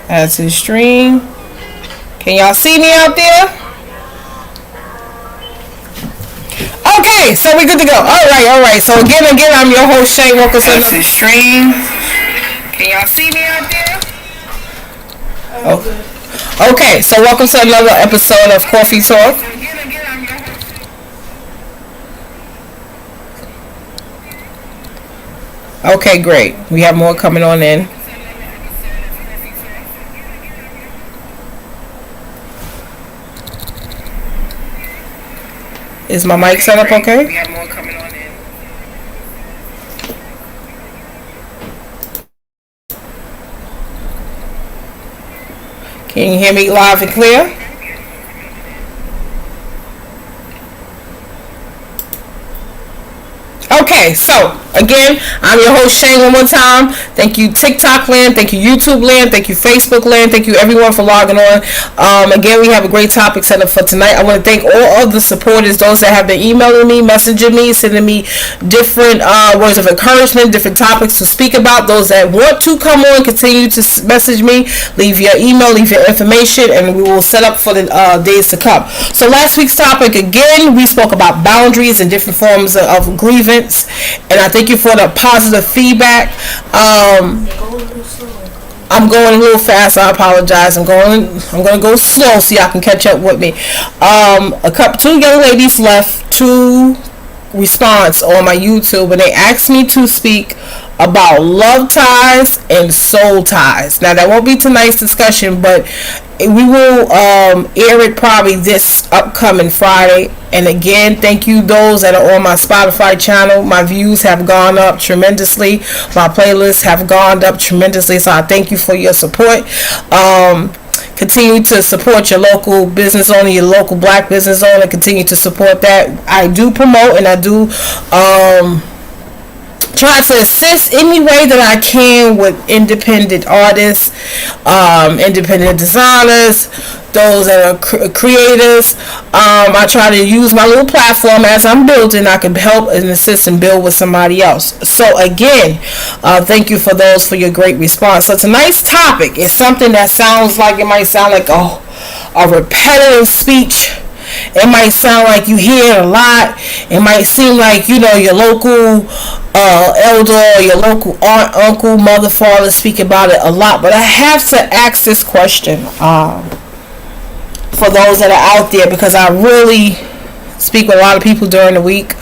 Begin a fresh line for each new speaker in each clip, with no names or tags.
As to stream. Can y'all see me out there? Okay, so we're good to go. Alright. So again, I'm your host, Shane. Welcome to the stream. Can y'all see me out there? Oh. Okay, so welcome to another episode of Coffee Talk. Okay, great. We have more coming on in. Is my mic set up okay? We have more coming on in. Can you hear me live and clear? Okay, so again, I'm your host Shane one more time. Thank you TikTok land, thank you YouTube land, thank you Facebook land, thank you everyone for logging on. Again, we have a great topic set up for tonight. I want to thank all of the supporters, those that have been emailing me, messaging me, sending me different words of encouragement, different topics to speak about. Those that want to come on, continue to message me, leave your email, leave your information, and we will set up for the days to come. So last week's topic, again, we spoke about boundaries and different forms of grievance, and I thank you for the positive feedback. I'm going a little fast. I apologize. I'm going to go slow so y'all can catch up with me. Two young ladies left two response on my YouTube, and they asked me to speak about love ties and soul ties. Now that won't be tonight's discussion, but we will air it probably this upcoming Friday. And again, thank you those that are on my Spotify channel. My views have gone up tremendously. My playlists have gone up tremendously. So I thank you for your support. Continue to support your local business owner, your local black business owner. Continue to support that. I do promote and I do try to assist any way that I can with independent artists, independent designers, those that are creators. I try to use my little platform as I'm building. I can help and assist and build with somebody else. So again, thank you for those for your great response. So tonight's topic is something that sounds like, it might sound like a repetitive speech. It might sound like you hear it a lot. It might seem like, you know, your local elder, or your local aunt, uncle, mother, father speak about it a lot. But I have to ask this question for those that are out there, because I really speak with a lot of people during the week.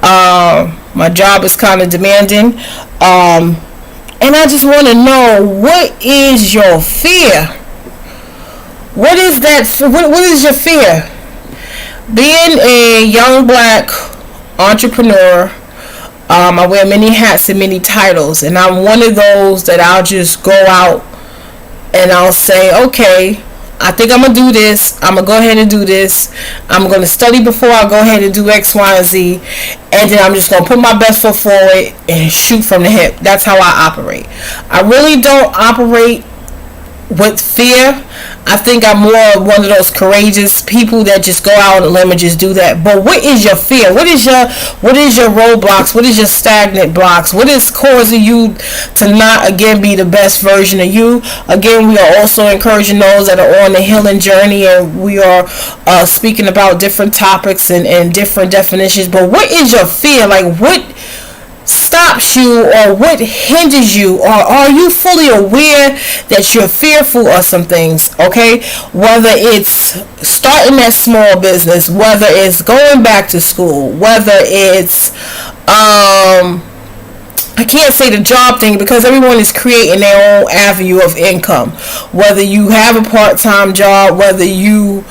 My job is kind of demanding. And I just want to know, what is your fear? What is that? What is your fear? Being a young black entrepreneur, I wear many hats and many titles, and I'm one of those that I'll just go out and I'll say, okay, I think I'm going to do this. I'm going to go ahead and do this. I'm going to study before I go ahead and do X, Y, and Z, and then I'm just going to put my best foot forward and shoot from the hip. That's how I operate. I really don't operate with fear. I think I'm more one of those courageous people that just go out on a limb and just do that. But what is your fear? What is your roadblocks? What is your stagnant blocks? What is causing you to not again be the best version of you? Again, we are also encouraging those that are on the healing journey, and we are speaking about different topics and different definitions. But what is your fear? Like, what stops you, or what hinders you, or are you fully aware that you're fearful of some things? Okay, whether it's starting that small business, whether it's going back to school, whether it's I can't say the job thing, because everyone is creating their own avenue of income. Whether you have a part-time job, whether you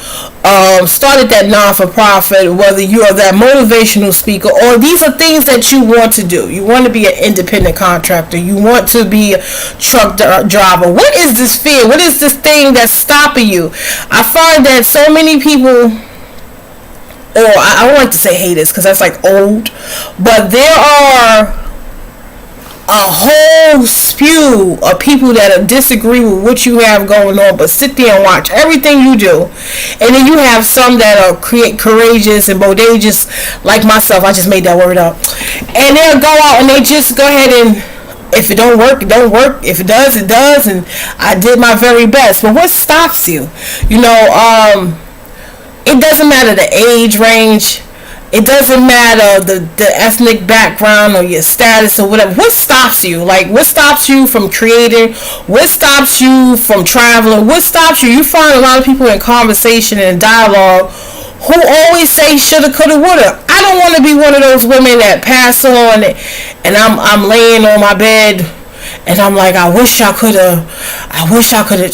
started that non-for-profit, whether you are that motivational speaker, or these are things that you want to do. You want to be an independent contractor. You want to be a truck driver. What is this fear? What is this thing that's stopping you? I find that so many people, or I don't like to say haters because that's like old, but there are a whole spew of people that disagree with what you have going on, but sit there and watch everything you do. And then you have some that are courageous and bodacious, like myself. I just made that word up. And they'll go out and they just go ahead and If it don't work, it don't work. If it does, it does. And I did my very best. But what stops you? You know, it doesn't matter the age range. It doesn't matter the ethnic background or your status or whatever. What stops you? Like, what stops you from creating? What stops you from traveling? What stops you? You find a lot of people in conversation and dialogue who always say shoulda, coulda, woulda. I don't want to be one of those women that pass on and I'm laying on my bed and I'm like, I wish I could have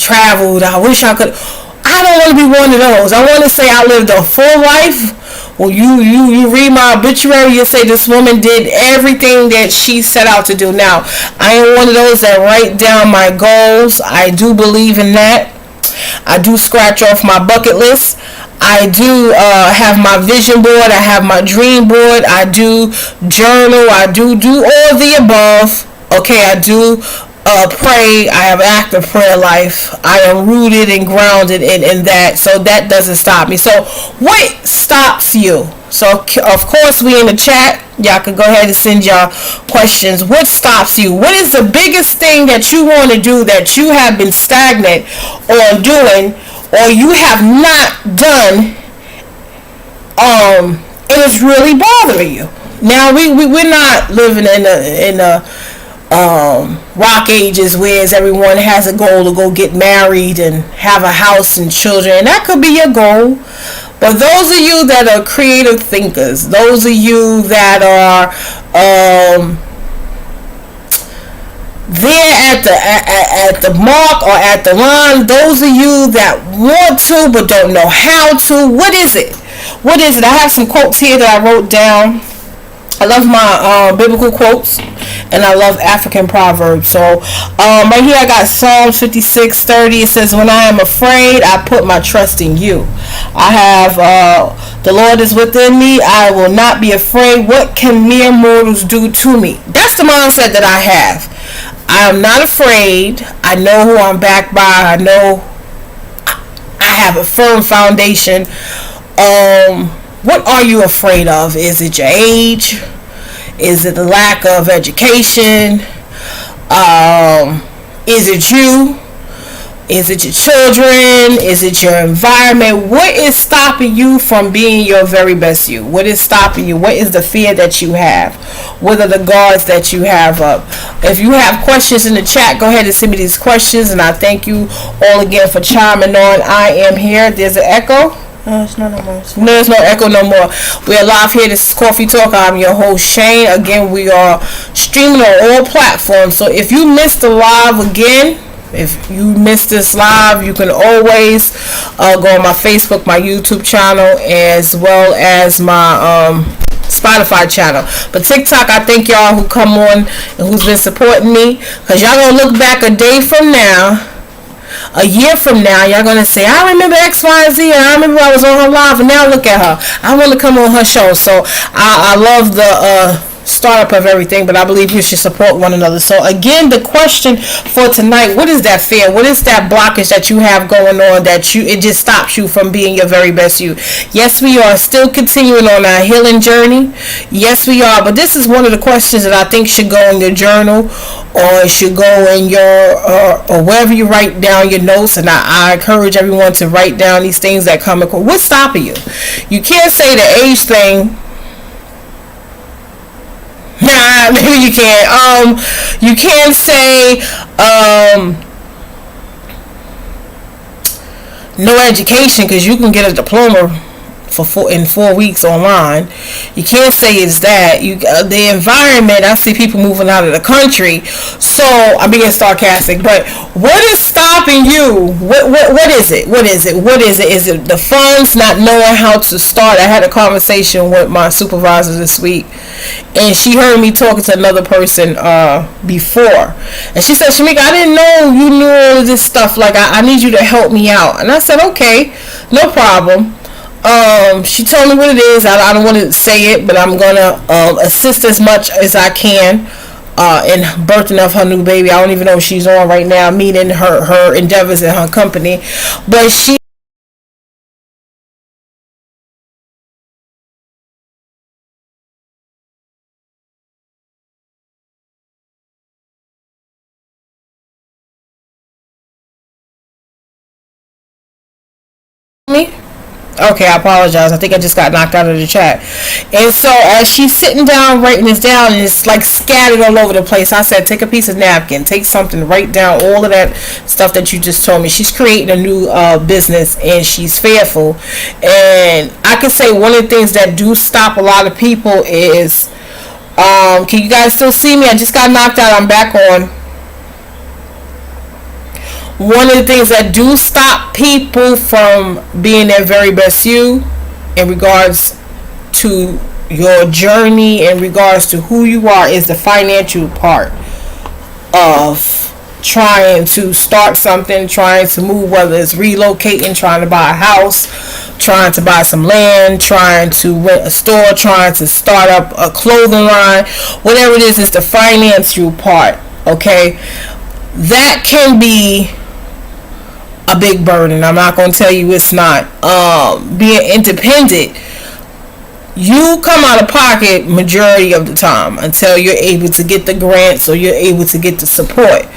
traveled. I wish I could. I don't want to be one of those. I want to say I lived a full life. Well, you read my obituary, you say this woman did everything that she set out to do. Now, I ain't one of those that write down my goals. I do believe in that. I do scratch off my bucket list. I do have my vision board. I have my dream board. I do journal. I do all the above. Okay, I do pray. I have an active prayer life. I am rooted and grounded in that. So that doesn't stop me. So what stops you? So of course we in the chat. Y'all can go ahead and send y'all questions. What stops you? What is the biggest thing that you want to do that you have been stagnant on doing or you have not done and it's really bothering you? Now we're not living in a rock ages where everyone has a goal to go get married and have a house and children, and that could be your goal. But those of you that are creative thinkers, those of you that are there at the mark or at the line, those of you that want to but don't know how to, what is it? What is it? I have some quotes here that I wrote down. I love my biblical quotes and I love African proverbs. So right here I got Psalms 56:30. It says, when I am afraid, I put my trust in you. I have the Lord is within me. I will not be afraid. What can mere mortals do to me? That's the mindset that I have. I am not afraid. I know who I'm backed by. I know I have a firm foundation. What are you afraid of? Is it your age? Is it the lack of education? Is it you? Is it your children? Is it your environment? What is stopping you from being your very best you? What is stopping you? What is the fear that you have? What are the guards that you have up? If you have questions in the chat, go ahead and send me these questions. And I thank you all again for chiming on. I am here. There's an echo. No, it's not no more. No, there's no echo no more. We're live here. This is Coffee Talk. I'm your host, Shane. Again, we are streaming on all platforms. So if you missed the live again, if you missed this live, you can always go on my Facebook, my YouTube channel, as well as my Spotify channel. But TikTok, I thank y'all who come on and who's been supporting me. Because y'all going to look back a day from now, a year from now, y'all gonna say, I remember X, Y, and Z, and I remember I was on her live, and now look at her. I want to come on her show. So I love the startup of everything, but I believe you should support one another. So again, the question for tonight: what is that fear? What is that blockage that you have going on that it just stops you from being your very best you? Yes, we are still continuing on our healing journey. Yes, we are. But this is one of the questions that I think should go in your journal, or it should go in your or wherever you write down your notes. And I encourage everyone to write down these things that come across. What's stopping you? You can't say the age thing. Nah, maybe you can't. You can't say no education because you can get a diploma in 4 weeks online. You can't say it's that. The environment. I see people moving out of the country. So I'm being sarcastic, but what is stopping you? What is it? What is it? What is it? Is it the funds? Not knowing how to start? I had a conversation with my supervisor this week, and she heard me talking to another person before, and she said, Shamika, I didn't know you knew all of this stuff. Like I need you to help me out. And I said, okay, no problem. She told me what it is. I don't want to say it, but I'm gonna assist as much as I can in birthing of her new baby. I don't even know if she's on right now, meeting her endeavors in her company, but she me? Okay, I apologize. I think I just got knocked out of the chat. And so as she's sitting down writing this down, and it's like scattered all over the place, I said, take a piece of napkin, take something, write down all of that stuff that you just told me. She's creating a new business, and she's fearful. And I can say one of the things that do stop a lot of people is, can you guys still see me? I just got knocked out. I'm back on. One of the things that do stop people from being their very best you in regards to your journey, in regards to who you are, is the financial part of trying to start something, trying to move, whether it's relocating, trying to buy a house, trying to buy some land, trying to rent a store, trying to start up a clothing line, whatever it is, it's the financial part, okay? That can be a big burden. I'm not going to tell you it's not. Being independent, you come out of pocket majority of the time until you're able to get the grants or you're able to get the support.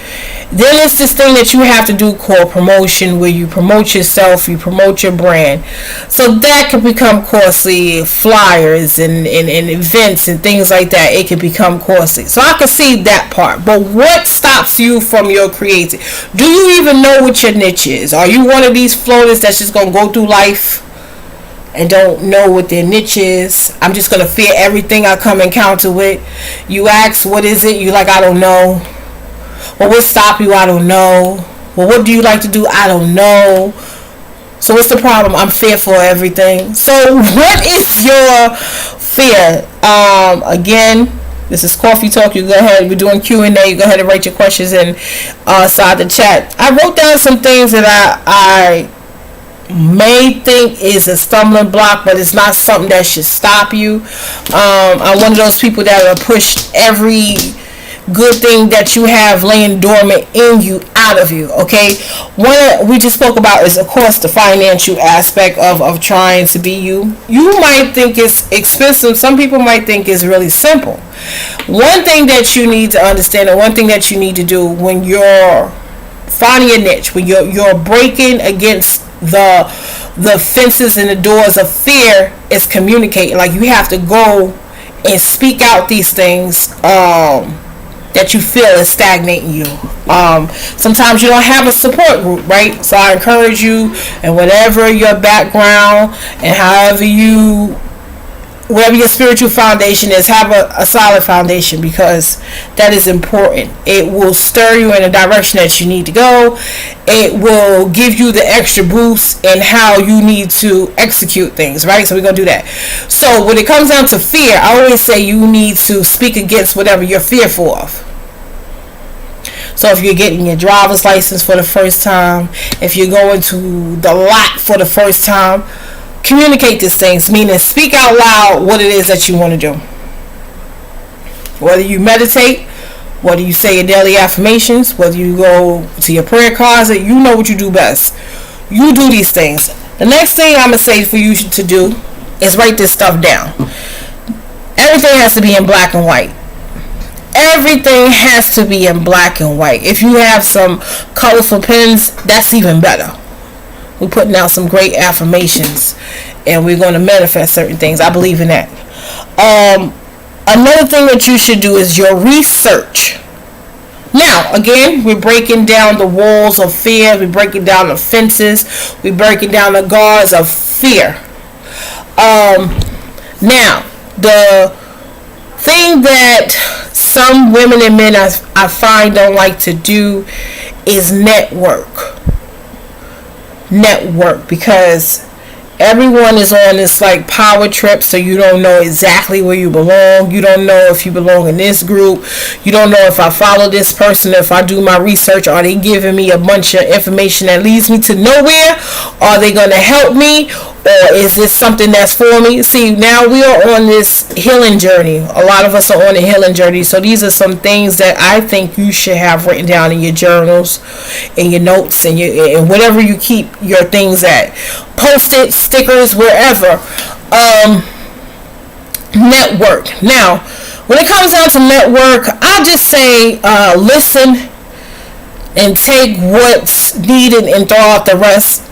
Then it's this thing that you have to do called promotion, where you promote yourself, you promote your brand. So that can become costly. Flyers and events and things like that, it can become costly. So I can see that part. But what stops you from your creating? Do you even know what your niche is? Are you one of these floaters that's just going to go through life and don't know what their niche is? I'm just going to fear everything I come encounter with. You ask, what is it? You like, I don't know. Well, what stop you? I don't know. Well, what do you like to do? I don't know. So what's the problem? I'm fearful of everything. So what is your fear? Again, this is Coffee Talk. You go ahead. We're doing Q&A. You go ahead and write your questions inside the chat. I wrote down some things that I may think is a stumbling block, but it's not something that should stop you. I'm one of those people that will push every good thing that you have laying dormant in you out of you, okay? One we just spoke about is, of course, the financial aspect of trying to be you. You might think it's expensive. Some people might think it's really simple. One thing that you need to understand, and one thing that you need to do when you're finding a niche, when you're breaking against the fences and the doors of fear, is communicating. Like, you have to go and speak out these things that you feel is stagnating you. Sometimes you don't have a support group, right? So I encourage you, and whatever your background and whatever your spiritual foundation is, have a solid foundation, because that is important. It will stir you in the direction that you need to go. It will give you the extra boost in how you need to execute things, right? So we're going to do that. So when it comes down to fear, I always say you need to speak against whatever you're fearful of. So if you're getting your driver's license for the first time, if you're going to the lot for the first time, communicate these things, meaning speak out loud what it is that you want to do. Whether you meditate, whether you say your daily affirmations, whether you go to your prayer closet, you know what you do best. You do these things. The next thing I'm going to say for you to do is write this stuff down. Everything has to be in black and white. Everything has to be in black and white. If you have some colorful pens, that's even better. We're putting out some great affirmations, and we're going to manifest certain things. I believe in that. Another thing that you should do is your research. Now, again, we're breaking down the walls of fear. We're breaking down the fences. We're breaking down the guards of fear. Now, the thing that some women and men I find don't like to do is network, because everyone is on this like power trip, so you don't know exactly where you belong. You don't know if you belong in this group. You don't know if I follow this person, if I do my research, are they giving me a bunch of information that leads me to nowhere? Are they going to help me? Or is this something that's for me? See, now we are on this healing journey. A lot of us are on a healing journey. So these are some things that I think you should have written down in your journals, in your notes, and whatever you keep your things at. Post-it, stickers, wherever. Network. Now, when it comes down to network, I just say listen and take what's needed and throw out the rest.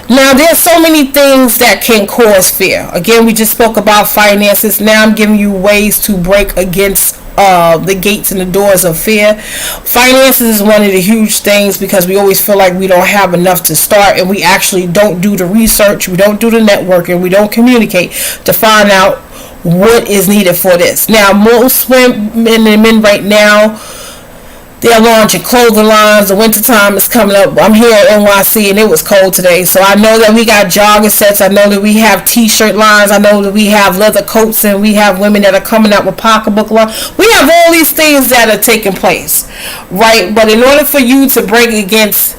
Now, there's so many things that can cause fear. Again, we just spoke about finances. Now I'm giving you ways to break against the gates and the doors of fear. Finances is one of the huge things because we always feel like we don't have enough to start, and we actually don't do the research, we don't do the networking, we don't communicate to find out what is needed for this. Now, most women and men right now, they're launching clothing lines. The winter time is coming up. I'm here at NYC and it was cold today. So I know that we got jogger sets. I know that we have t-shirt lines. I know that we have leather coats, and we have women that are coming out with pocketbook lines. We have all these things that are taking place, right? But in order for you to break against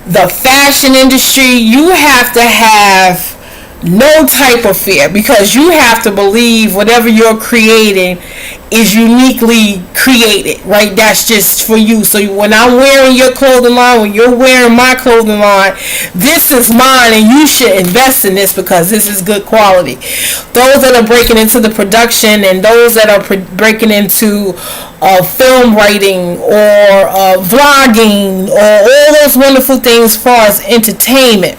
the fashion industry, you have to have no type of fear, because you have to believe whatever you're creating is uniquely created, right? That's just for you. So when I'm wearing your clothing line, when you're wearing my clothing line, this is mine, and you should invest in this because this is good quality. Those that are breaking into the production, and those that are breaking into film writing or vlogging, or all those wonderful things as far as entertainment,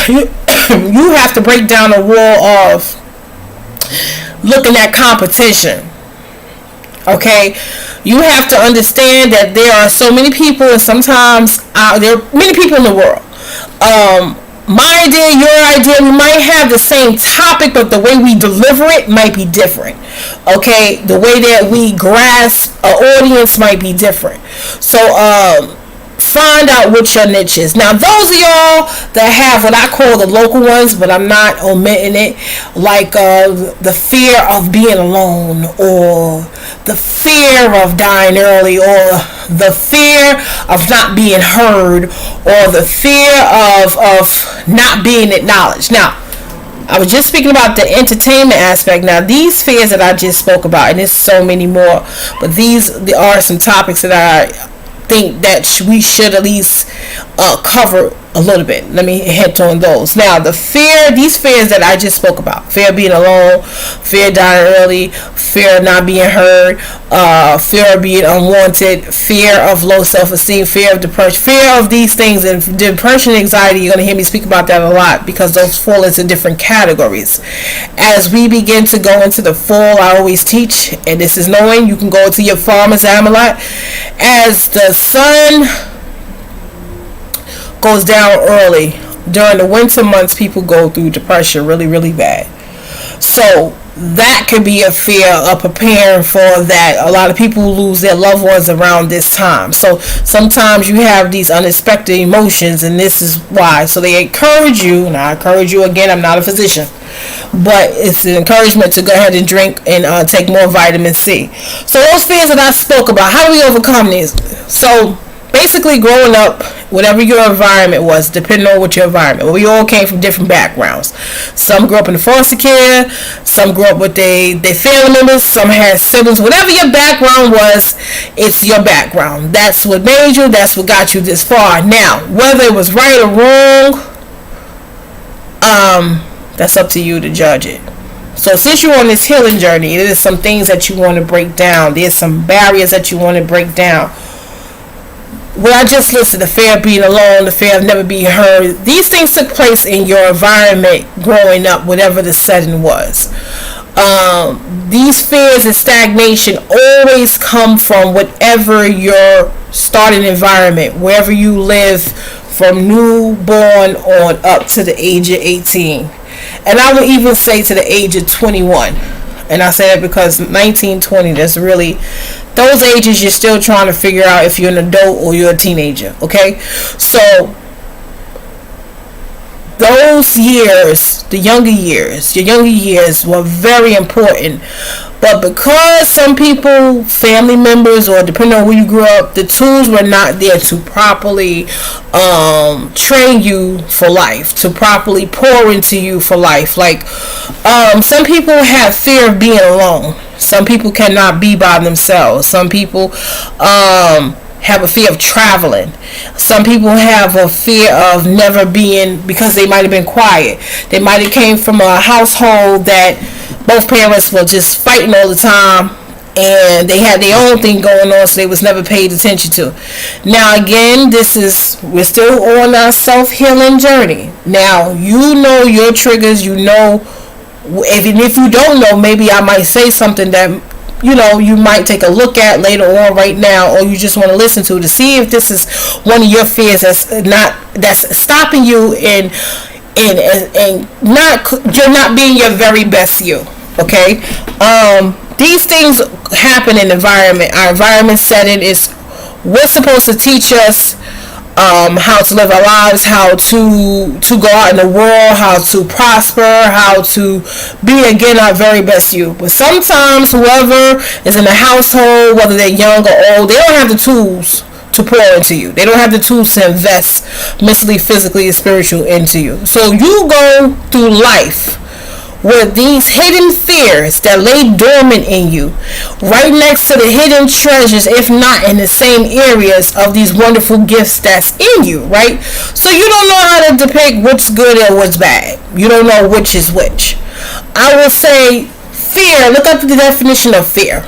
you have to break down a wall of looking at competition. Okay, you have to understand that there are so many people, and sometimes there are many people in the world. My idea, your idea, we might have the same topic, but the way we deliver it might be different. Okay, the way that we grasp an audience might be different. So find out what your niche is. Now, those of y'all that have what I call the local ones, but I'm not omitting it, like the fear of being alone, or the fear of dying early, or the fear of not being heard, or the fear of not being acknowledged. Now, I was just speaking about the entertainment aspect. Now, these fears that I just spoke about, and there's so many more, but these are some topics that I think that we should at least cover a little bit. Let me hint on those. Now, these fears that I just spoke about: fear of being alone, fear of dying early, fear of not being heard, fear of being unwanted, fear of low self-esteem, fear of depression, fear of these things. And depression and anxiety, you're going to hear me speak about that a lot, because those fall into different categories. As we begin to go into the fall, I always teach, and this is knowing, you can go to your farmer's Amalot, as the sun goes down early during the winter months, people go through depression really, really bad. So that could be a fear of preparing for that. A lot of people lose their loved ones around this time. So sometimes you have these unexpected emotions, and this is why. So they encourage you, and I encourage you again, I'm not a physician, but it's an encouragement to go ahead and drink and take more vitamin C. So those fears that I spoke about, how do we overcome these? So basically, growing up, whatever your environment was, depending on what your environment, we all came from different backgrounds. Some grew up in foster care, some grew up with their family members, some had siblings. Whatever your background was, it's your background. That's what made you, that's what got you this far. Now, whether it was right or wrong, that's up to you to judge it. So since you're on this healing journey, there's some things that you want to break down. There's some barriers that you want to break down. Well, I just listed the fear of being alone, the fear of never being heard. These things took place in your environment growing up, whatever the setting was. These fears and stagnation always come from whatever your starting environment, wherever you live, from newborn on up to the age of 18. And I would even say to the age of 21. And I say that because 19, 20, that's really, those ages you're still trying to figure out if you're an adult or you're a teenager, okay? So those years, your younger years were very important. But because some people, family members, or depending on where you grew up, the tools were not there to properly train you for life, to properly pour into you for life. Like, some people have fear of being alone. Some people cannot be by themselves. Some people have a fear of traveling. Some people have a fear of never being, because they might have been quiet. They might have came from a household that both parents were just fighting all the time, and they had their own thing going on, so they was never paid attention to. Now again, we're still on our self-healing journey. Now you know your triggers. You know, even if you don't know, maybe I might say something that you might take a look at later on, right now, or you just want to listen to see if this is one of your fears that's stopping you and you're not being your very best you. Okay. These things happen in environment. Our environment setting is what's supposed to teach us how to live our lives, how to go out in the world, how to prosper, how to be again our very best you. But sometimes whoever is in the household, whether they're young or old, they don't have the tools to pour into you. They don't have the tools to invest mentally, physically, and spiritually into you. So you go through life with these hidden fears that lay dormant in you, right next to the hidden treasures, if not in the same areas of these wonderful gifts that's in you, right? So you don't know how to depict what's good and what's bad. You don't know which is which. I will say fear, look up the definition of fear.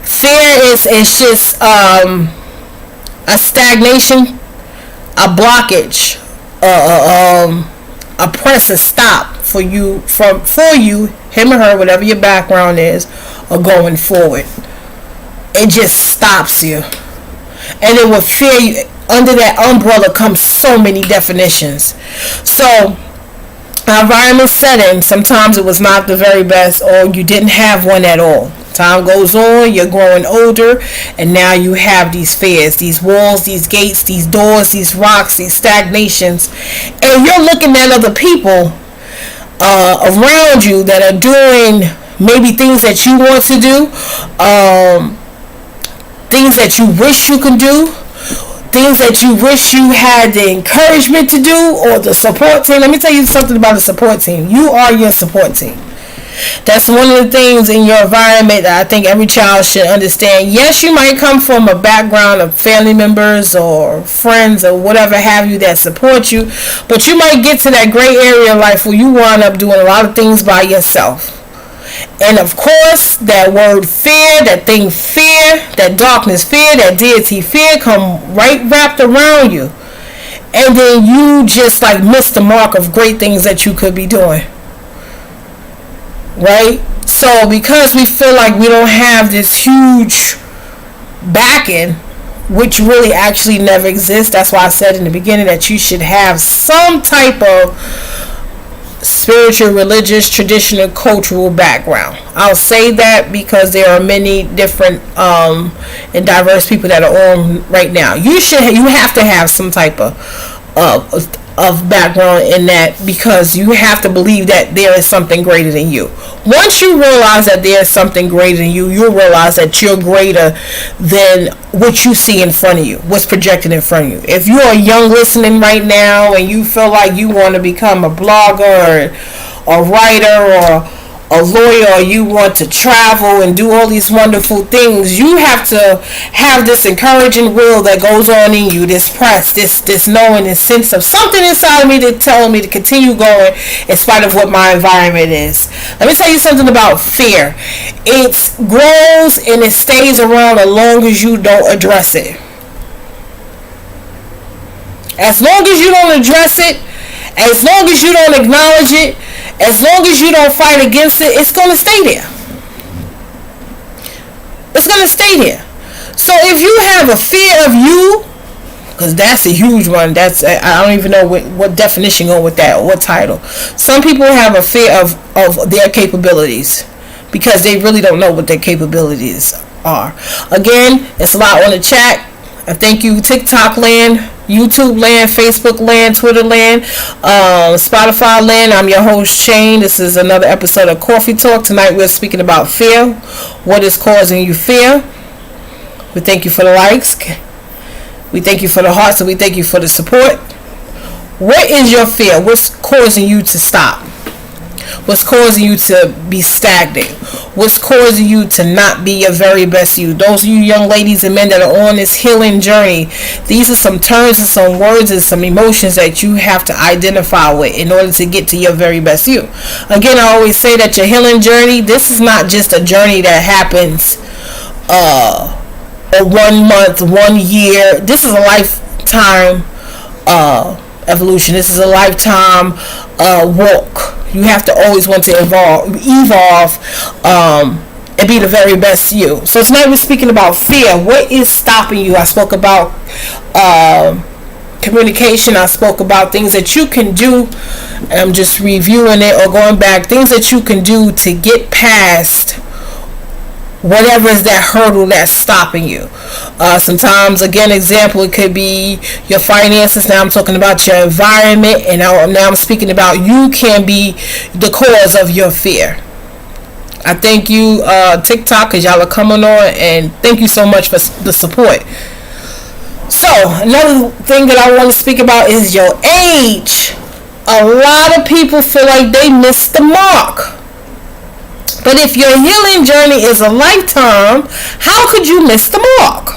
Fear is just a stagnation, a blockage, a press, a stop for you, him or her, whatever your background is, or going forward. It just stops you. And then with fear, under that umbrella comes so many definitions. So our environment setting, sometimes it was not the very best, or you didn't have one at all. Time goes on, you're growing older, and now you have these fears, these walls, these gates, these doors, these rocks, these stagnations, and you're looking at other people around you that are doing maybe things that you want to do, things that you wish you could do, things that you wish you had the encouragement to do, or the support team. Let me tell you something about the support team. You are your support team. That's one of the things in your environment that I think every child should understand. Yes, you might come from a background of family members or friends or whatever have you that support you, but you might get to that gray area of life where you wind up doing a lot of things by yourself. And of course, that word fear, that thing fear, that darkness fear, that deity fear come right wrapped around you. And then you just like miss the mark of great things that you could be doing. Right? So because we feel like we don't have this huge backing, which really actually never exists, that's why I said in the beginning that you should have some type of spiritual, religious, traditional, cultural background. I'll say that because there are many different and diverse people that are on right now. You have to have some type of background in that, because you have to believe that there is something greater than you. Once you realize that there is something greater than you, you'll realize that you're greater than what you see in front of you, what's projected in front of you. If you're young listening right now and you feel like you want to become a blogger or a writer or a lawyer, or you want to travel and do all these wonderful things, you have to have this encouraging will that goes on in you, this press, this knowing, this sense of something inside of me that's telling me to continue going in spite of what my environment is. Let me tell you something about fear. It grows and it stays around as long as you don't address it. As long as you don't address it, as long as you don't acknowledge it, as long as you don't fight against it, it's going to stay there. It's going to stay there. So if you have a fear of you, because that's a huge one, I don't even know what definition go with that, or what title. Some people have a fear of their capabilities because they really don't know what their capabilities are. Again, it's a lot on the chat. I thank you, TikTok land, YouTube land, Facebook land, Twitter land, Spotify land. I'm your host, Shane. This is another episode of Coffee Talk. Tonight we're speaking about fear. What is causing you fear? We thank you for the likes. We thank you for the hearts, and we thank you for the support. What is your fear? What's causing you to stop? What's causing you to be stagnant? What's causing you to not be your very best you? Those of you young ladies and men that are on this healing journey, these are some terms and some words and some emotions that you have to identify with in order to get to your very best you. Again, I always say that your healing journey, this is not just a journey that happens 1 month, 1 year. This is a lifetime evolution. This is a lifetime walk. You have to always want to evolve, and be the very best you. So tonight we're speaking about fear. What is stopping you? I spoke about communication. I spoke about things that you can do. I'm just reviewing it or going back. Things that you can do to get past whatever is that hurdle that's stopping you. Sometimes, again, example, it could be your finances. Now I'm talking about your environment, and now I'm speaking about you can be the cause of your fear. I thank you, TikTok, because y'all are coming on, and thank you so much for the support. So another thing that I want to speak about is your age. A lot of people feel like they missed the mark. But if your healing journey is a lifetime, how could you miss the mark?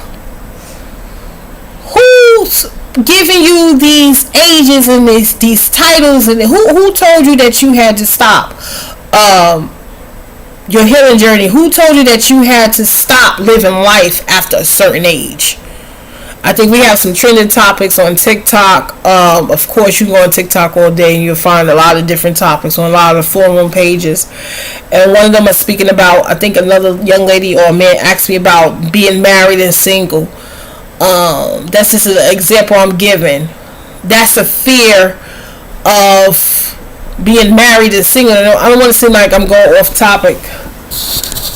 Who's giving you these ages and these titles? And who told you that you had to stop your healing journey? Who told you that you had to stop living life after a certain age? I think we have some trending topics on TikTok. Of course, you can go on TikTok all day and you'll find a lot of different topics on a lot of forum pages. And one of them is speaking about, I think another young lady or a man asked me about being married and single. That's just an example I'm giving. That's a fear of being married and single. I don't want to seem like I'm going off topic.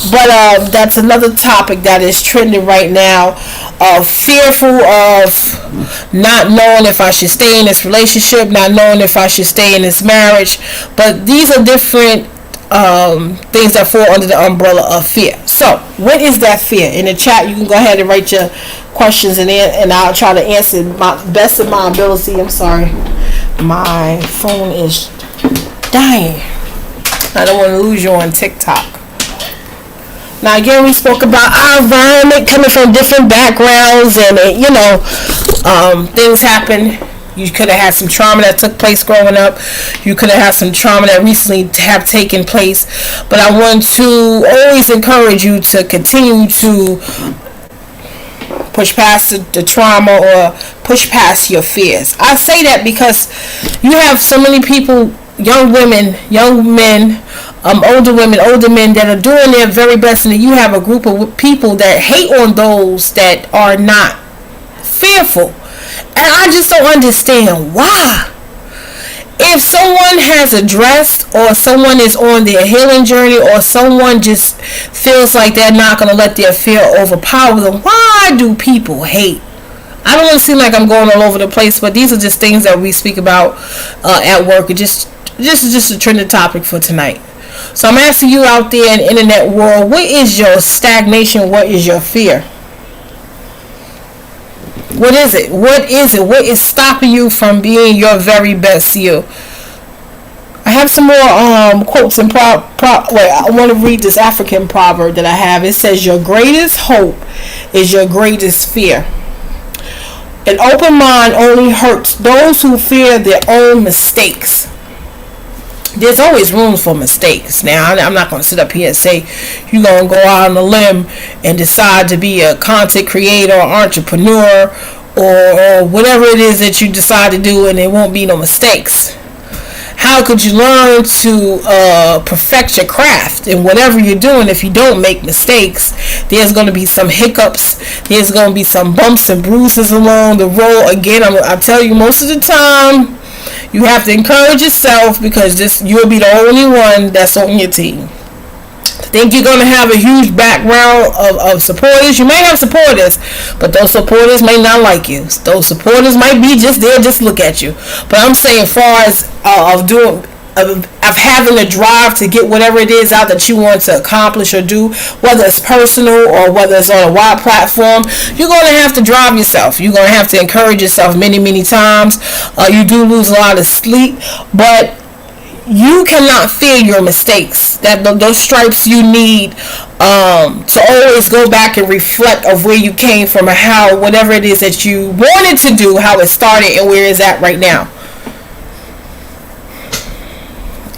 But that's another topic that is trending right now. Fearful of not knowing if I should stay in this relationship, not knowing if I should stay in this marriage. But these are different things that fall under the umbrella of fear. So, what is that fear? In the chat, you can go ahead and write your questions and I'll try to answer my best of my ability. I'm sorry, my phone is dying. I don't want to lose you on TikTok. Now again, we spoke about our environment, coming from different backgrounds, and things happen. You could have had some trauma that took place growing up. You could have had some trauma that recently have taken place. But I want to always encourage you to continue to push past the trauma or push past your fears. I say that because you have so many people, young women, young men, older women, older men that are doing their very best, and you have a group of people that hate on those that are not fearful. And I just don't understand why. If someone has addressed, or someone is on their healing journey, or someone just feels like they're not going to let their fear overpower them, why do people hate? I don't want to seem like I'm going all over the place, but these are just things that we speak about at work. This is just a trending topic for tonight. So I'm asking you out there in the internet world, what is your stagnation? What is your fear? What is it? What is it? What is stopping you from being your very best you? I have some more quotes and I want to read this African proverb that I have. It says, your greatest hope is your greatest fear. An open mind only hurts those who fear their own mistakes. There's always room for mistakes. Now, I'm not going to sit up here and say you're going to go out on a limb and decide to be a content creator or entrepreneur or whatever it is that you decide to do, and there won't be no mistakes. How could you learn to perfect your craft in whatever you're doing if you don't make mistakes? There's going to be some hiccups. There's going to be some bumps and bruises along the road. Again, I tell you, most of the time, you have to encourage yourself, because you'll be the only one that's on your team. Think you're going to have a huge background of supporters. You may have supporters, but those supporters may not like you. Those supporters might be just there, just look at you. But I'm saying, as far as of having a drive to get whatever it is out that you want to accomplish or do, whether it's personal or whether it's on a wide platform, you're going to have to drive yourself. You're going to have to encourage yourself many, many times. You do lose a lot of sleep, but you cannot fear your mistakes. those stripes you need to always go back and reflect of where you came from and how whatever it is that you wanted to do, how it started and where it's at right now.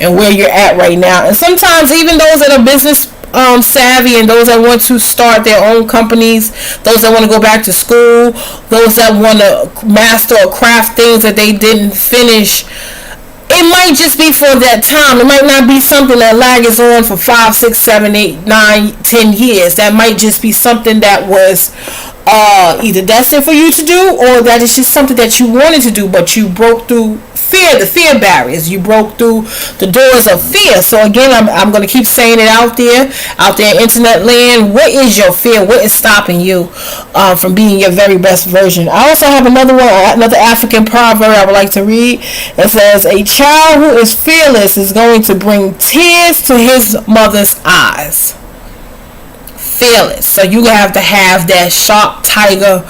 And where you're at right now. And sometimes even those that are business savvy and those that want to start their own companies, those that want to go back to school, those that want to master or craft things that they didn't finish, it might just be for that time. It might not be something that lags on for 5, 6, 7, 8, 9, 10 years. That might just be something that was either destined for you to do, or that is just something that you wanted to do, but you broke through the fear barriers. You broke through the doors of fear. So again, I'm going to keep saying it out there in internet land. What is your fear? What is stopping you from being your very best version? I also have another African proverb I would like to read. It says, a child who is fearless is going to bring tears to his mother's eyes. Fearless. So you have to have that sharp tiger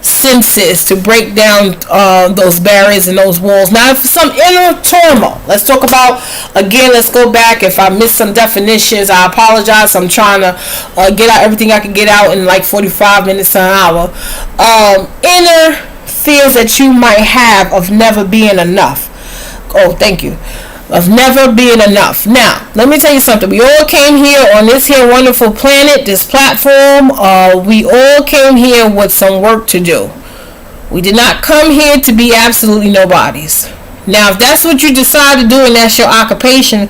senses to break down those barriers and those walls. Now, for some inner turmoil, let's talk about, again, let's go back. If I missed some definitions, I apologize. I'm trying to get out everything I can get out in like 45 minutes to an hour. Inner fears that you might have of never being enough. Oh, thank you. Of never being enough. Now, let me tell you something. We all came here on this here wonderful planet, this platform. We all came here with some work to do. We did not come here to be absolutely nobodies. Now, if that's what you decide to do and that's your occupation,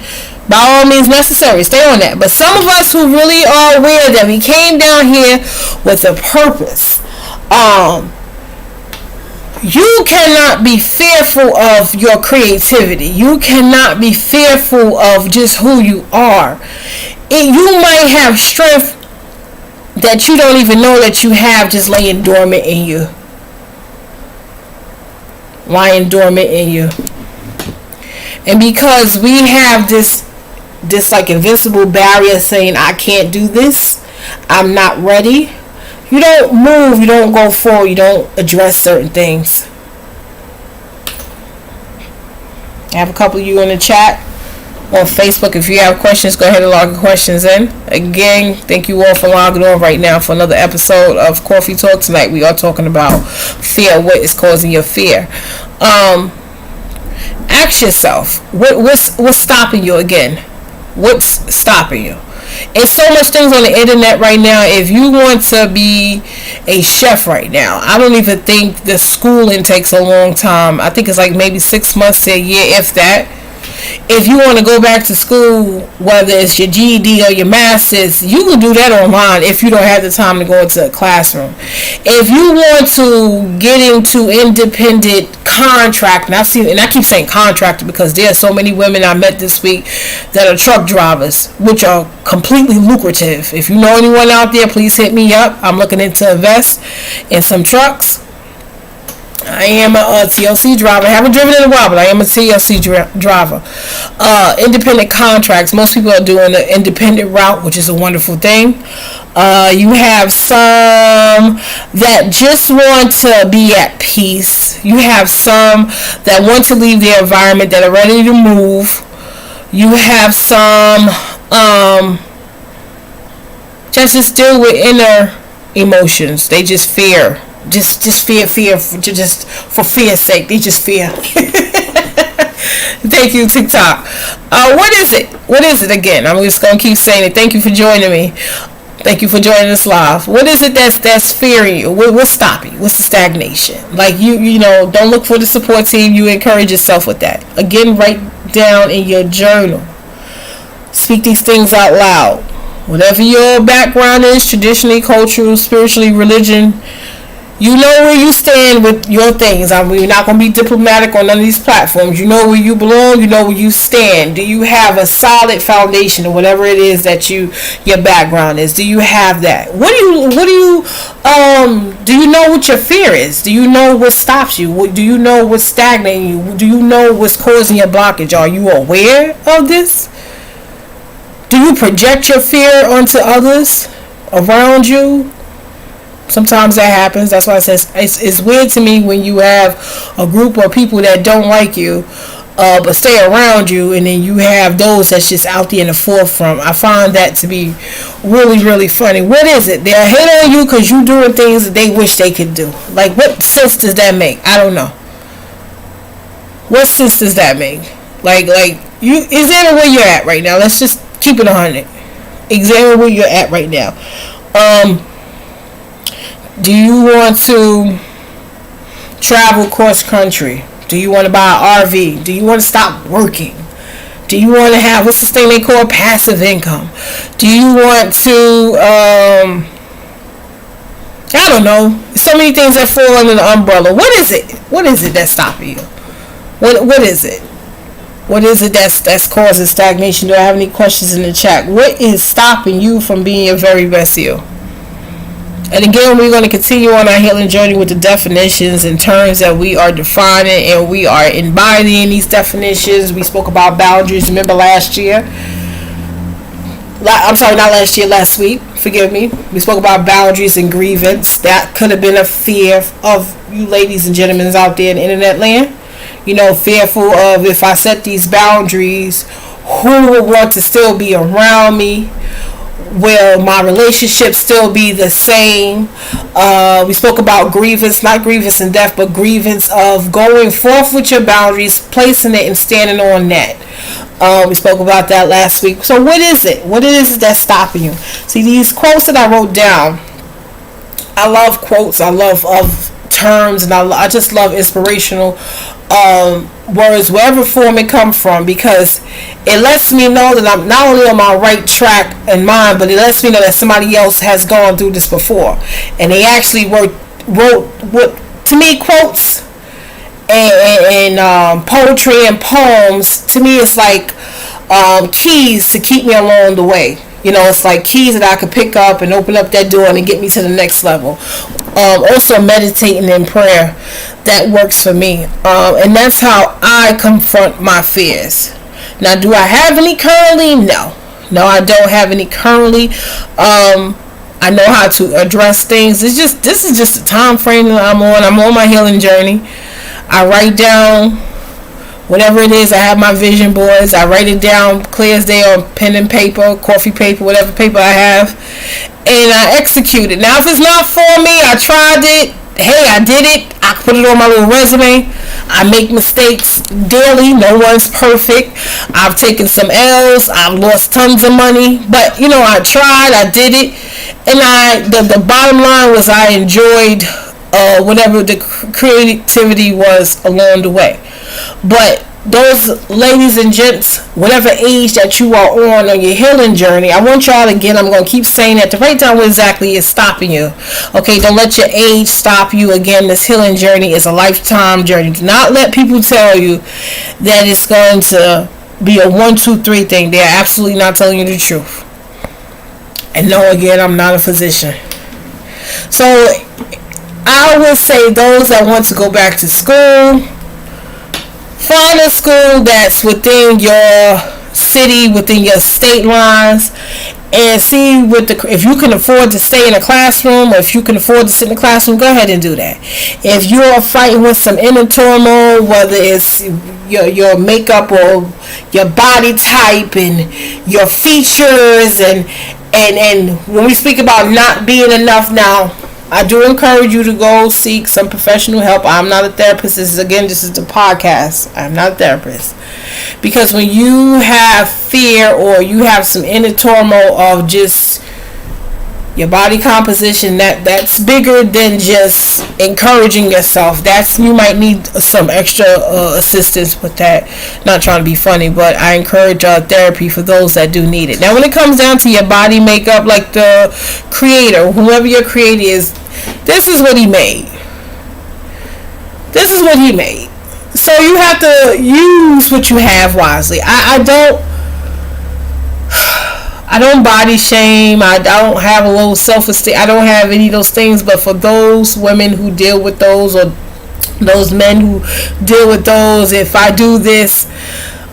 by all means necessary, stay on that. But some of us who really are aware that we came down here with a purpose, you cannot be fearful of your creativity. You cannot be fearful of just who you are. You might have strength that you don't even know that you have just laying dormant in you. And because we have this like invincible barrier saying, I can't do this, I'm not ready, you don't move, you don't go forward, you don't address certain things. I have a couple of you in the chat on Facebook. If you have questions, go ahead and log your questions in. Again, thank you all for logging on right now for another episode of Coffee Talk. Tonight we are talking about fear. What is causing your fear? Ask yourself, what's stopping you again? What's stopping you? And so much things on the internet right now. If you want to be a chef right now, I don't even think the schooling takes a long time. I think it's like maybe 6 months to a year, if that. If you want to go back to school, whether it's your GED or your master's, you can do that online if you don't have the time to go into a classroom. If you want to get into independent contract, and I keep saying contractor because there are so many women I met this week that are truck drivers, which are completely lucrative. If you know anyone out there, please hit me up. I'm looking into invest in some trucks. I am a TLC driver. I haven't driven in a while, but I am a TLC driver. Independent contracts. Most people are doing the independent route, which is a wonderful thing. You have some that just want to be at peace. You have some that want to leave their environment, that are ready to move. You have some just deal with inner emotions. They just fear. Just fear, just for fear's sake. They just fear. Thank you, TikTok. What is it? What is it again? I'm just going to keep saying it. Thank you for joining me. Thank you for joining us live. What is it that's fearing you? What's stopping you? What's the stagnation? Like, you know, don't look for the support team. You encourage yourself with that. Again, write down in your journal. Speak these things out loud. Whatever your background is, traditionally, cultural, spiritually, religion, you know where you stand with your things. We're not going to be diplomatic on none of these platforms. You know where you belong. You know where you stand. Do you have a solid foundation or whatever it is that your background is? Do you have that? Do you know what your fear is? Do you know what stops you? Do you know what's stagnating you? Do you know what's causing your blockage? Are you aware of this? Do you project your fear onto others around you? Sometimes that happens. That's why I says it's weird to me when you have a group of people that don't like you, but stay around you, and then you have those that's just out there in the forefront. I find that to be really, really funny. What is it? They'll hate on you because you doing things that they wish they could do. Like, what sense does that make? I don't know. What sense does that make? Like you examine where you're at right now. Let's just keep it 100. Examine where you're at right now. Do you want to travel cross country? Do you want to buy an RV? Do you want to stop working? Do you want to have, what's this thing they call passive income? Do you want to, I don't know. So many things that fall under the umbrella. What is it? What is it that's stopping you? What is it? What is it that's causing stagnation? Do I have any questions in the chat? What is stopping you from being your very best you? And again, we're going to continue on our healing journey with the definitions and terms that we are defining, and we are embodying these definitions. We spoke about boundaries. Remember last year? I'm sorry, not last year, last week. Forgive me. We spoke about boundaries and grievance. That could have been a fear of you ladies and gentlemen out there in internet land. You know, fearful of, if I set these boundaries, who will want to still be around me? Will my relationship still be the same? We spoke about grievance, not grievance in death, but grievance of going forth with your boundaries, placing it and standing on that. We spoke about that last week. So what is it? What is it that's stopping you? See, these quotes that I wrote down, I love quotes. I love terms, and I just love inspirational words, wherever form it come from, because it lets me know that I'm not only on my right track in mind, but it lets me know that somebody else has gone through this before, and they actually wrote what, to me, quotes and poetry and poems. To me, it's like keys to keep me along the way. You know, it's like keys that I could pick up and open up that door and get me to the next level. Also meditating in prayer, that works for me. And that's how I confront my fears. Now, do I have any currently? No, I don't have any currently. I know how to address things. This is just a time frame that I'm on. I'm on my healing journey. I write down whatever it is. I have my vision boards. I write it down clear as day on pen and paper, coffee paper, whatever paper I have, and I execute it. Now, if it's not for me, I tried it. Hey, I did it. I put it on my little resume. I make mistakes daily. No one's perfect. I've taken some L's. I've lost tons of money, but you know, I tried. I did it, and the bottom line was I enjoyed whatever the creativity was along the way. But those ladies and gents, whatever age that you are on your healing journey, I want y'all, again, I'm going to keep saying that, to write down what exactly is stopping you. Okay, don't let your age stop you. Again, this healing journey is a lifetime journey. Do not let people tell you that it's going to be a 1, 2, 3 thing. They're absolutely not telling you the truth. And no, again, I'm not a physician. So I would say those that want to go back to school, find a school that's within your city, within your state lines, and see if you can afford to stay in a classroom, or if you can afford to sit in a classroom, go ahead and do that. If you're fighting with some inner turmoil, whether it's your makeup or your body type and your features, and when we speak about not being enough, now I do encourage you to go seek some professional help. I'm not a therapist. This is the podcast. I'm not a therapist. Because when you have fear, or you have some inner turmoil of just your body composition, that's bigger than just encouraging yourself. You might need some extra assistance with that. Not trying to be funny, but I encourage therapy for those that do need it. Now, when it comes down to your body makeup, like the creator, whoever your creator is, this is what he made. This is what he made. So you have to use what you have wisely. I don't body shame. I don't have a low self-esteem. I don't have any of those things. But for those women who deal with those, or those men who deal with those, if I do this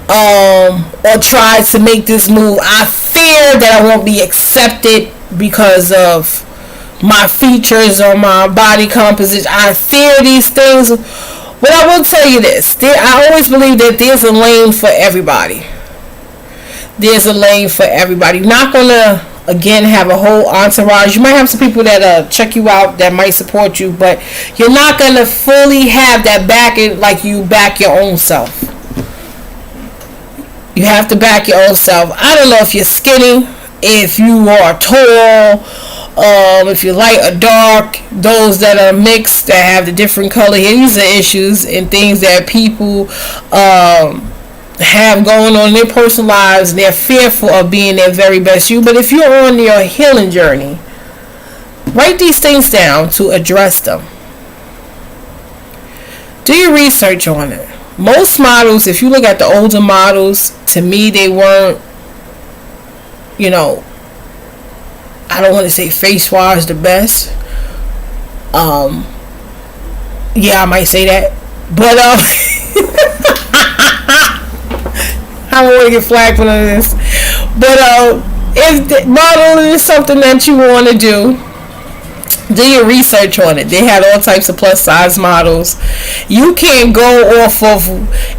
or try to make this move, I fear that I won't be accepted because of my features or my body composition. I fear these things. But I will tell you this. I always believe that there's a lane for everybody. There's a lane for everybody. You're not going to, again, have a whole entourage. You might have some people that check you out, that might support you, but you're not going to fully have that backing like you back your own self. You have to back your own self. I don't know if you're skinny, if you are tall, if you're light or dark, those that are mixed, that have the different color. These are issues and things that people have going on in their personal lives, and they're fearful of being their very best you. But if you're on your healing journey, write these things down to address them. Do your research on it. Most models, if you look at the older models, to me they weren't, I don't want to say face-wise the best. Yeah, I might say that. But, I don't want to get flagged for none of this. But, if the model is something that you want to do your research on it. They had all types of plus size models. You can't go off of,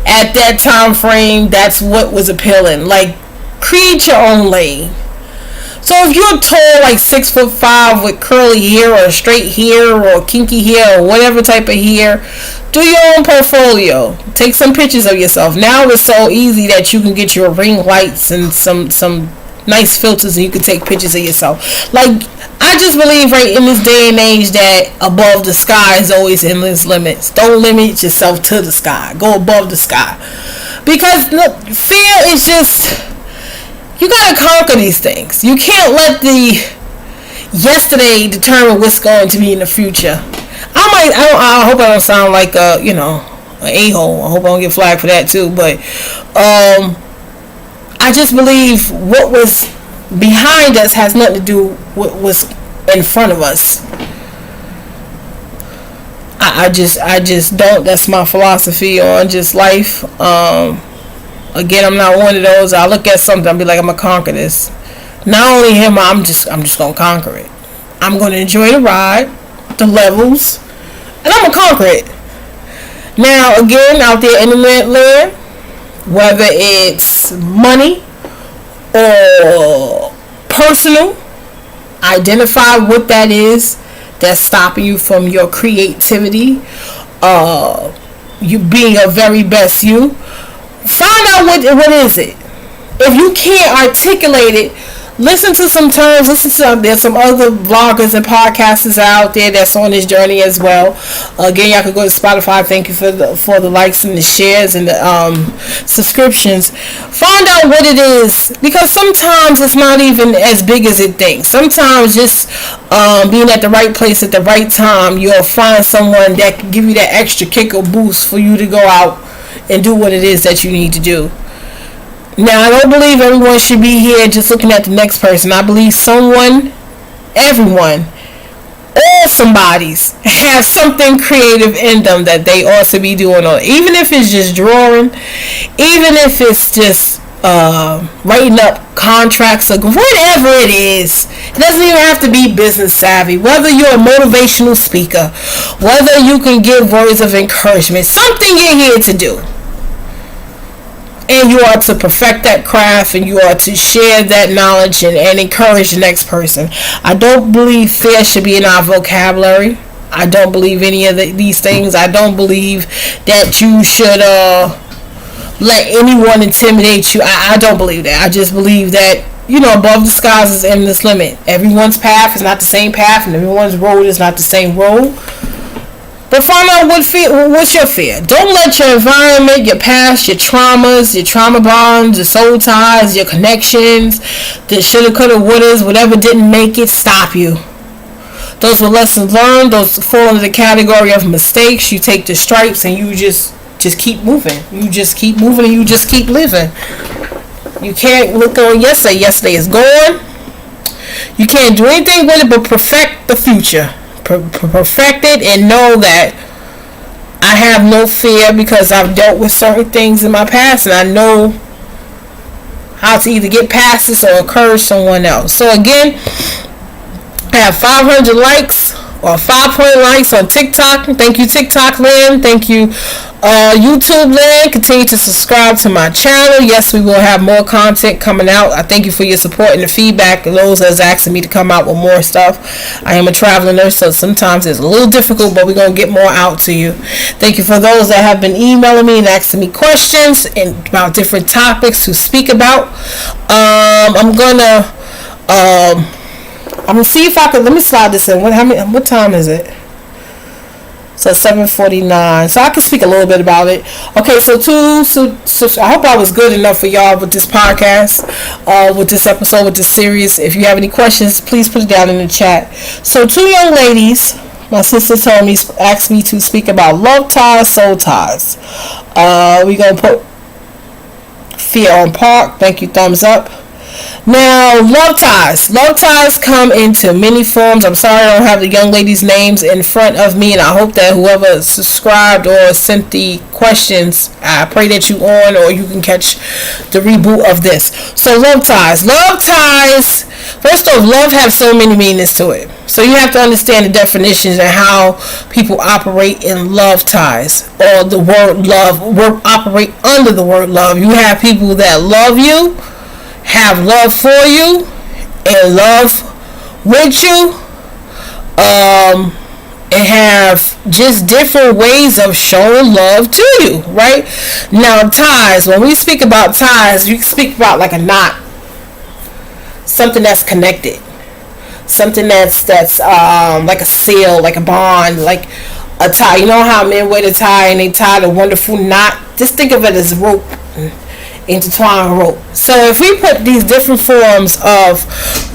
at that time frame, that's what was appealing. Like, create your own lane. So if you're tall, like 6'5" with curly hair or straight hair or kinky hair or whatever type of hair, do your own portfolio. Take some pictures of yourself. Now it's so easy that you can get your ring lights and some nice filters and you can take pictures of yourself. Like, I just believe right in this day and age that above the sky is always endless limits. Don't limit yourself to the sky. Go above the sky. Because look, fear is just... You gotta conquer these things. You can't let the yesterday determine what's going to be in the future. I hope I don't sound like an a-hole. I hope I don't get flagged for that too. But I just believe what was behind us has nothing to do with what was in front of us. I just don't. That's my philosophy on just life. Again, I'm not one of those. I look at something, I'll be like, I'm gonna conquer this. Not only him, I'm just gonna conquer it. I'm gonna enjoy the ride, the levels, and I'm gonna conquer it. Now, again, out there in the land, whether it's money or personal, identify what that is that's stopping you from your creativity, you being your very best you. Find out what is it. If you can't articulate it, listen to some terms. There's some other vloggers and podcasters out there that's on this journey as well. Again, y'all can go to Spotify. Thank you for the likes and the shares and the subscriptions. Find out what it is, because sometimes it's not even as big as it thinks. Sometimes just being at the right place at the right time, you'll find someone that can give you that extra kick or boost for you to go out and do what it is that you need to do. Now, I don't believe everyone should be here just looking at the next person. I believe everyone, all somebodies have something creative in them that they ought to be doing. Even if it's just drawing, even if it's just writing up contracts, or whatever it is. It doesn't even have to be business savvy. Whether you're a motivational speaker, whether you can give words of encouragement, something you're here to do. And you are to perfect that craft, and you are to share that knowledge and encourage the next person. I don't believe fear should be in our vocabulary. I don't believe any of these things. I don't believe that you should let anyone intimidate you. I don't believe that. I just believe that, above the skies is endless limit. Everyone's path is not the same path, and everyone's road is not the same road. But find out what's your fear. Don't let your environment, your past, your traumas, your trauma bonds, your soul ties, your connections, the shoulda, coulda, wouldas, whatever didn't make it, stop you. Those were lessons learned. Those fall into the category of mistakes. You take the stripes and you just keep moving. You just keep moving and you just keep living. You can't look on yesterday. Yesterday is gone. You can't do anything with it but perfect the future. Perfect it and know that I have no fear, because I've dealt with certain things in my past and I know how to either get past this or encourage someone else. So again, I have 500 likes or 5-point likes on TikTok. Thank you, TikTok land. Thank you, YouTube land. Continue to subscribe to my channel. Yes, we will have more content coming out. I thank you for your support and the feedback. And those that's asking me to come out with more stuff. I am a traveling nurse, so sometimes it's a little difficult, but we're going to get more out to you. Thank you for those that have been emailing me and asking me questions and about different topics to speak about. I'm gonna see if I can. Let me slide this in. What time is it? So 7:49. So I can speak a little bit about it. Okay, so I hope I was good enough for y'all with this podcast, with this episode, with this series. If you have any questions, please put it down in the chat. So 2 young ladies, my sister told me, asked me to speak about love ties, soul ties. We're gonna put Fear on Park. Thank you, thumbs up. Now, love ties. Love ties come into many forms. I'm sorry I don't have the young ladies' names in front of me, and I hope that whoever subscribed or sent the questions, I pray that you on or you can catch the reboot of this. So, love ties. Love ties, first off, love has so many meanings to it. So you have to understand the definitions and how people operate in love ties, or the word love, operate under the word love. You have people that love you, have love for you, and love with you, and have just different ways of showing love to you, right? Now, ties, when we speak about ties, we speak about like a knot, something that's connected, something that's like a seal, like a bond, like a tie. You know how men wear the tie and they tie the wonderful knot? Just think of it as rope, intertwined rope. So if we put these different forms of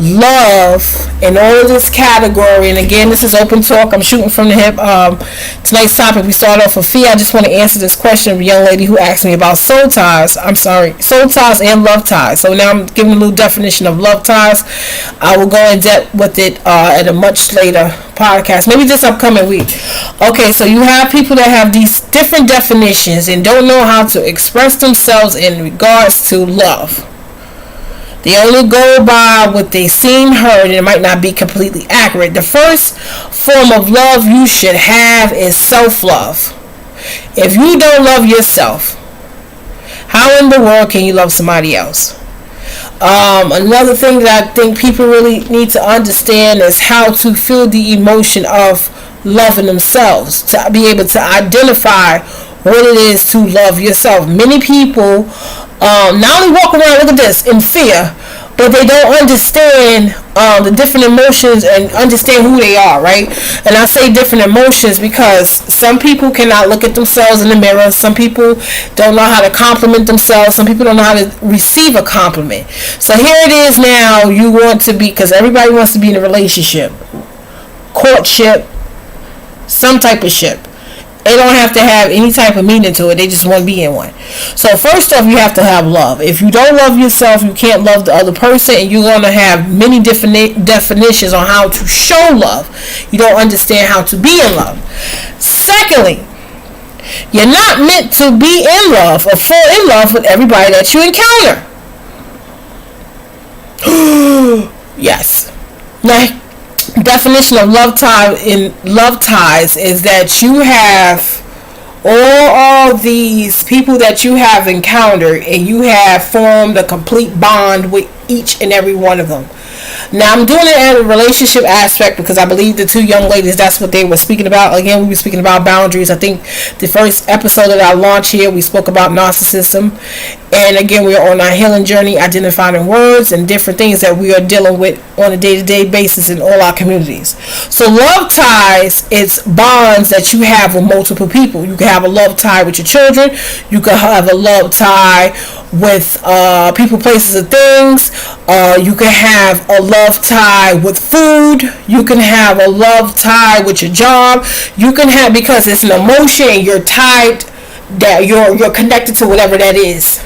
love in all of this category, and again, this is open talk, I'm shooting from the hip. Tonight's topic, we start off with Fee. I just want to answer this question of a young lady who asked me about soul ties. Soul ties and love ties. So now I'm giving a little definition of love ties. I will go in depth with it at a much later podcast, maybe this upcoming week. Okay, so you have people that have these different definitions and don't know how to express themselves in regards to love. They only go by what they seen, heard, and it might not be completely accurate. The first form of love you should have is self-love. If you don't love yourself, how in the world can you love somebody else? Another thing that I think people really need to understand is how to feel the emotion of loving themselves, to be able to identify what it is to love yourself. Many people not only walk around, look at this, in fear, but they don't understand the different emotions and understand who they are, right? And I say different emotions because some people cannot look at themselves in the mirror. Some people don't know how to compliment themselves. Some people don't know how to receive a compliment. So here it is now, you want to be, because everybody wants to be in a relationship, courtship, some type of ship. They don't have to have any type of meaning to it. They just want to be in one. So first off, you have to have love. If you don't love yourself, you can't love the other person, and you're going to have many different definitions on how to show love. You don't understand how to be in love. Secondly, you're not meant to be in love or fall in love with everybody that you encounter. Yes. Now, definition of love ties is that you have all these people that you have encountered, and you have formed a complete bond with each and every one of them. Now, I'm doing it in a relationship aspect because I believe the 2 young ladies, that's what they were speaking about. Again, we were speaking about boundaries. I think the first episode that I launched here, we spoke about narcissism. And again, we are on our healing journey, identifying words and different things that we are dealing with on a day-to-day basis in all our communities. So love ties, it's bonds that you have with multiple people. You can have a love tie with your children. You can have a love tie with people, places, and things. You can have a love tie with food. You can have a love tie with your job. You can have, because it's an emotion, you're tied, that you're connected to whatever that is.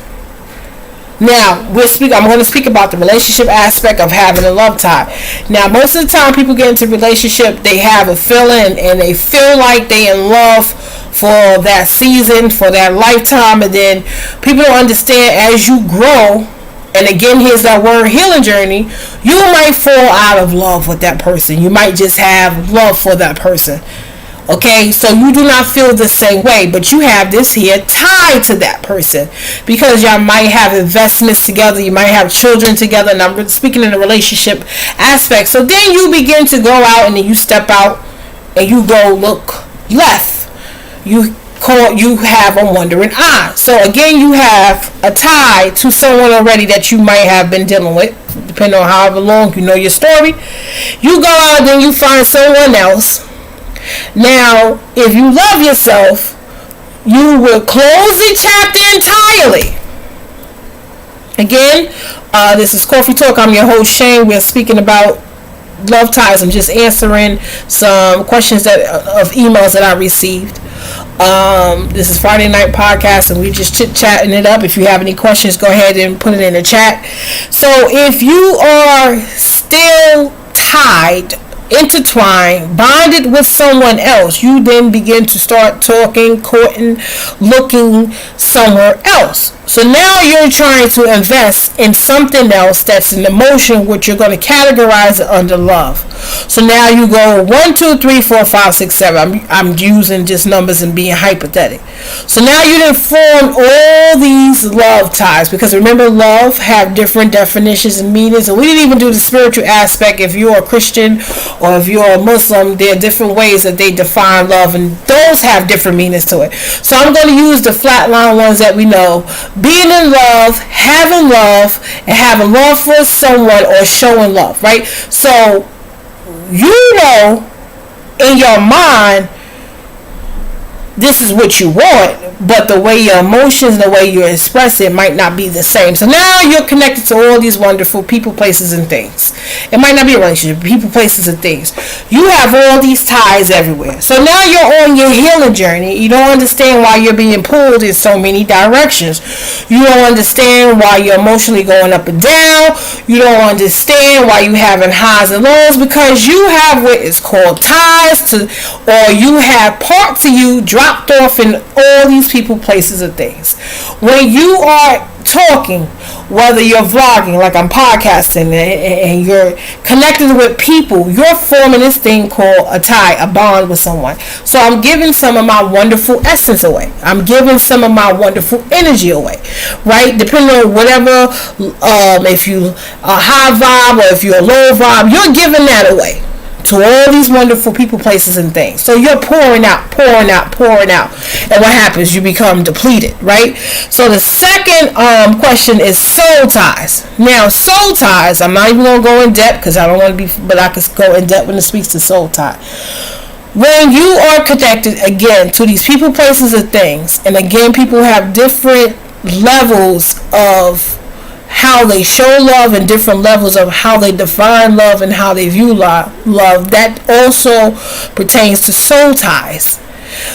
Now, I'm going to speak about the relationship aspect of having a love tie. Now, most of the time people get into a relationship, they have a feeling and they feel like they're in love for that season, for that lifetime, and then people don't understand as you grow, and again, here's that word, healing journey, you might fall out of love with that person. You might just have love for that person. Okay, so you do not feel the same way, but you have this here tied to that person because y'all might have investments together, you might have children together, and I'm speaking in a relationship aspect. So then you begin to go out, and then you step out and you go look left. You have a wandering eye. So again, you have a tie to someone already that you might have been dealing with, depending on however long you know your story. You go out, then you find someone else. Now, if you love yourself, you will close the chapter entirely. Again, this is Coffee Talk. I'm your host, Shane. We're speaking about love ties. I'm just answering some questions of emails that I received. This is Friday Night Podcast, and we're just chit-chatting it up. If you have any questions, go ahead and put it in the chat. So if you are still tied, intertwined, bonded with someone else, you then begin to start talking, courting, looking somewhere else. So now you're trying to invest in something else that's an emotion, which you're going to categorize it under love. So now you go 1, 2, 3, 4, 5, 6, 7. I'm using just numbers and being hypothetical. So now you done formed all these love ties, because remember, love have different definitions and meanings, and we didn't even do the spiritual aspect. If you're a Christian or if you're a Muslim, there are different ways that they define love, and those have different meanings to it. So I'm going to use the flatline ones that we know. Being in love, having love, and having love for someone or showing love, right? So you know in your mind this is what you want, but the way your emotions, the way you express it might not be the same. So now you're connected to all these wonderful people, places, and things. It might not be a relationship, people, places, and things. You have all these ties everywhere. So now you're on your healing journey. You don't understand why you're being pulled in so many directions. You don't understand why you're emotionally going up and down. You don't understand why you're having highs and lows, because you have what is called ties to, or you have parts of you dropped off in all these people, places, and things. When you are talking, whether you're vlogging like I'm podcasting, and you're connected with people, you're forming this thing called a tie, a bond with someone. So I'm giving some of my wonderful essence away. I'm giving some of my wonderful energy away, right? Depending on whatever, if you are high vibe or if you're a low vibe, you're giving that away to all these wonderful people, places, and things. So you're pouring out. And what happens? You become depleted, right? So the second question is soul ties. Now, soul ties, I'm not even going to go in depth because I don't want to be, but I can go in depth when it speaks to soul tie. When you are connected, again, to these people, places, and things, and again, people have different levels of how they show love and different levels of how they define love and how they view love. That also pertains to soul ties.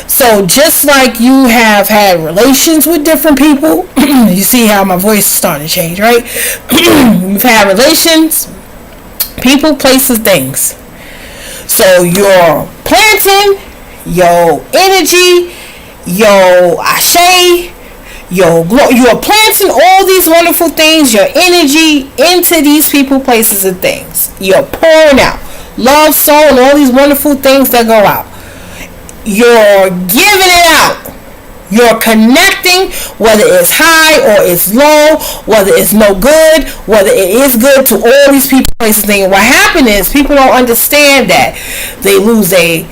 So just like you have had relations with different people, you see how my voice is starting to change, right? You've had relations, people, places, things. So your planting, your energy, your ashe, you are planting all these wonderful things, your energy into these people, places, and things. You're pouring out love, soul, and all these wonderful things that go out. You're giving it out. You're connecting, whether it's high or it's low, whether it's no good, whether it is good, to all these people, places, and things. What happened is people don't understand that. They lose their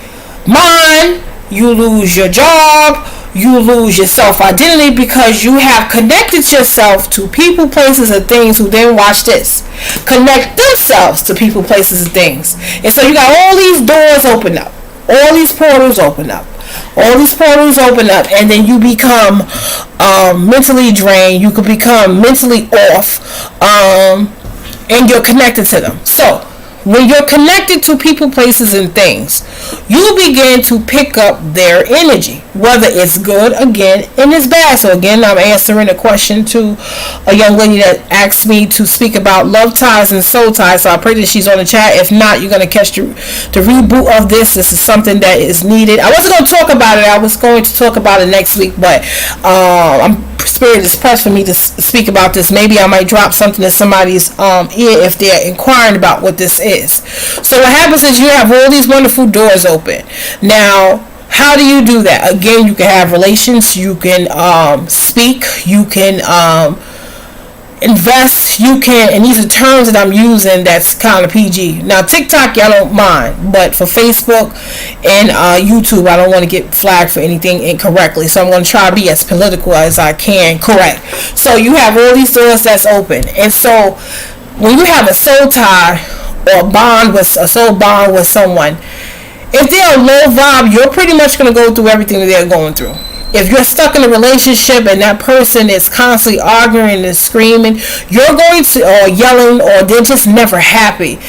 mind, you lose your job, you lose your self-identity, because you have connected yourself to people, places, and things who then, watch this, connect themselves to people, places, and things. And so you got all these doors open up, all these portals open up, and then you become mentally drained, you could become mentally off, and you're connected to them. So when you're connected to people, places, and things, you begin to pick up their energy. whether it's good again and it's bad. So again, I'm answering a question to a young lady that asked me to speak about love ties and soul ties. So I pray that she's on the chat. If not, you're going to catch the reboot of this. This is something that is needed. I wasn't going to talk about it. I was going to talk about it next week, but spirit is pressed for me to speak about this. Maybe I might drop something in somebody's ear if they're inquiring about what this is. So what happens is you have all these wonderful doors open. Now, how do you do that? Again, you can have relations, you can speak, you can invest, you can, and these are terms that I'm using that's kind of PG. Now TikTok, y'all don't mind, but for Facebook and YouTube, I don't want to get flagged for anything incorrectly, so I'm going to try to be as political as I can. Correct. So you have all these doors that's open, and so when you have a soul tie or a soul bond with someone, if they're a low vibe, you're pretty much going to go through everything that they're going through. If you're stuck in a relationship and that person is constantly arguing and screaming, you're going to, or yelling, or they're just never happy.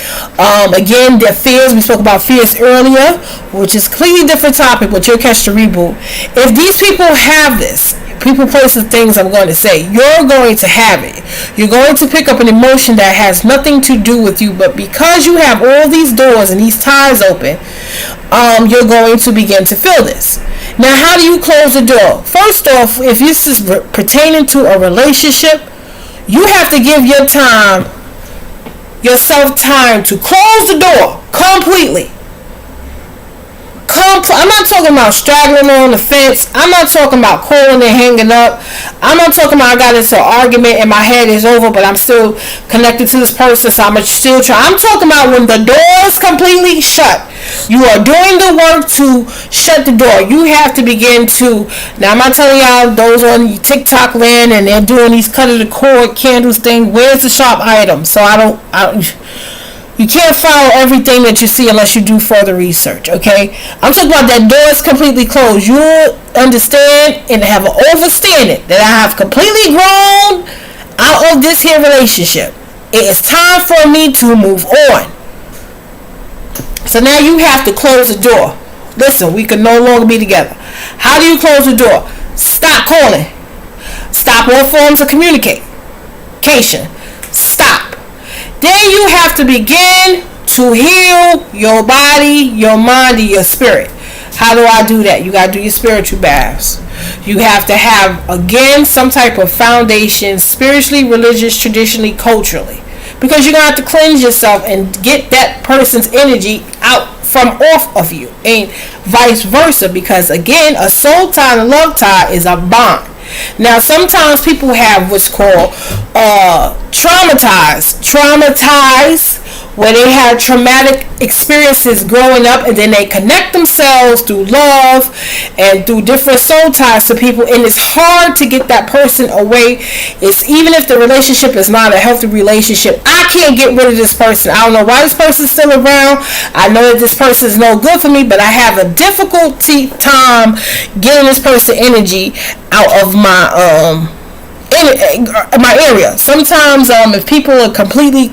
Again, their fears, we spoke about fears earlier, which is a completely different topic, but you'll catch the reboot. If these people have this, people, places, things I'm going to say, you're going to have it. You're going to pick up an emotion that has nothing to do with you, but because you have all these doors and these ties open, you're going to begin to feel this. Now, how do you close the door? First off, if this is pertaining to a relationship, you have to give yourself time to close the door completely. I'm not talking about straggling on the fence. I'm not talking about calling and hanging up. I'm not talking about I got into an argument and my head is over, but I'm still connected to this person, so I'm still trying. I'm talking about when the door is completely shut. You are doing the work to shut the door. You have to begin to. Now, I'm not telling y'all those on TikTok land and they're doing these cut of the cord candles thing. Where's the sharp item? So you can't follow everything that you see unless you do further research, okay? I'm talking about that door is completely closed. You'll understand and have an understanding that I have completely grown out of this here relationship. It is time for me to move on. So now you have to close the door. Listen, we can no longer be together. How do you close the door? Stop calling. Stop all forms of communication. Stop. Then you have to begin to heal your body, your mind, and your spirit. How do I do that? You got to do your spiritual baths. You have to have, again, some type of foundation, spiritually, religious, traditionally, culturally. Because you're going to have to cleanse yourself and get that person's energy out from off of you. And vice versa. Because, again, a soul tie and a love tie is a bond. Now, sometimes people have what's called traumatized, where they had traumatic experiences growing up, and then they connect themselves through love and through different soul ties to people, and it's hard to get that person away. It's even if the relationship is not a healthy relationship, I can't get rid of this person. I don't know why this person's still around. I know that this person is no good for me, but I have a difficulty time getting this person energy out of my area. Sometimes if people are completely,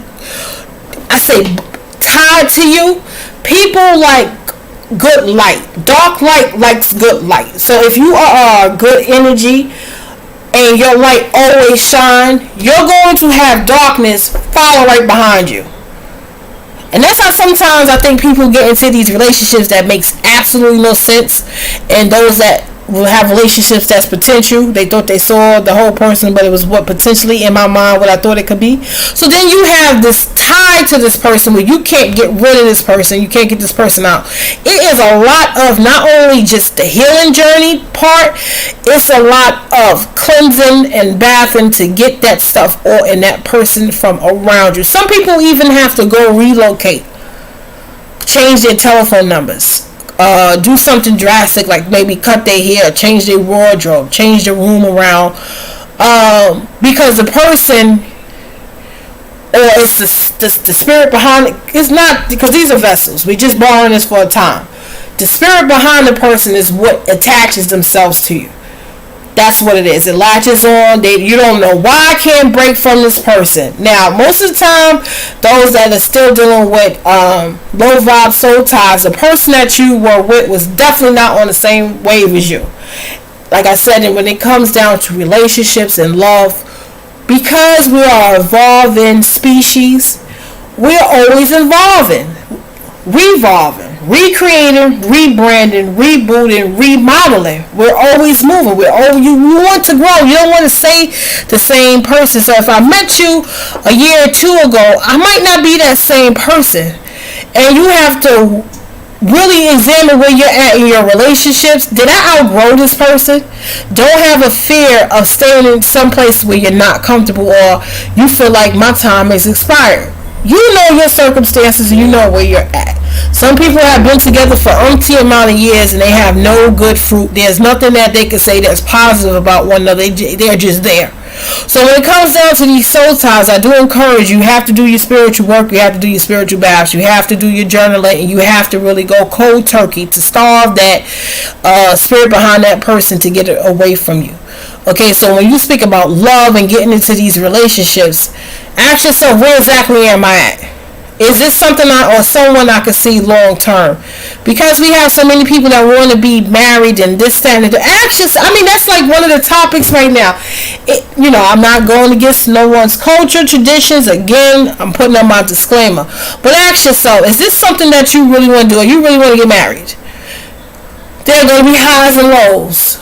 I say, tied to you, people like good light. Dark light likes good light. So if you are good energy and your light always shine, you're going to have darkness follow right behind you. And that's how sometimes I think people get into these relationships that makes absolutely no sense, and those that will have relationships that's potential. They thought they saw the whole person, but it was what potentially in my mind what I thought it could be. So then you have this tie to this person where you can't get rid of this person. You can't get this person out. It is a lot of not only just the healing journey part, it's a lot of cleansing and bathing to get that stuff or in that person from around you. Some people even have to go relocate, change their telephone numbers, do something drastic, like maybe cut their hair, change their wardrobe, change the room around, because the person, or it's the spirit behind it. It's not, because these are vessels. We just borrowing this for a time. The spirit behind the person is what attaches themselves to you. That's what it is. It latches on. You don't know why I can't break from this person. Now, most of the time, those that are still dealing with low vibe soul ties, the person that you were with was definitely not on the same wave as you. Like I said, and when it comes down to relationships and love, because we are evolving species, we're always evolving, revolving, recreating, rebranding, rebooting, remodeling. We're always moving. You want to grow. You don't want to stay the same person. So if I met you a year or two ago, I might not be that same person. And you have to really examine where you're at in your relationships. Did I outgrow this person? Don't have a fear of staying in some place where you're not comfortable or you feel like my time is expired. You know your circumstances and you know where you're at. Some people have been together for umpteen amount of years and they have no good fruit. There's nothing that they can say that's positive about one another. They're just there. So when it comes down to these soul ties, I do encourage you have to do your spiritual work. You have to do your spiritual baths. You have to do your journaling. And you have to really go cold turkey to starve that spirit behind that person to get it away from you. Okay, so when you speak about love and getting into these relationships, ask yourself, where exactly am I at? Is this something or someone I could see long term? Because we have so many people that want to be married and this, that, and the that's like one of the topics right now. I'm not going against no one's culture, traditions. Again, I'm putting on my disclaimer. But ask yourself, is this something that you really want to do? Or you really want to get married? There are going to be highs and lows.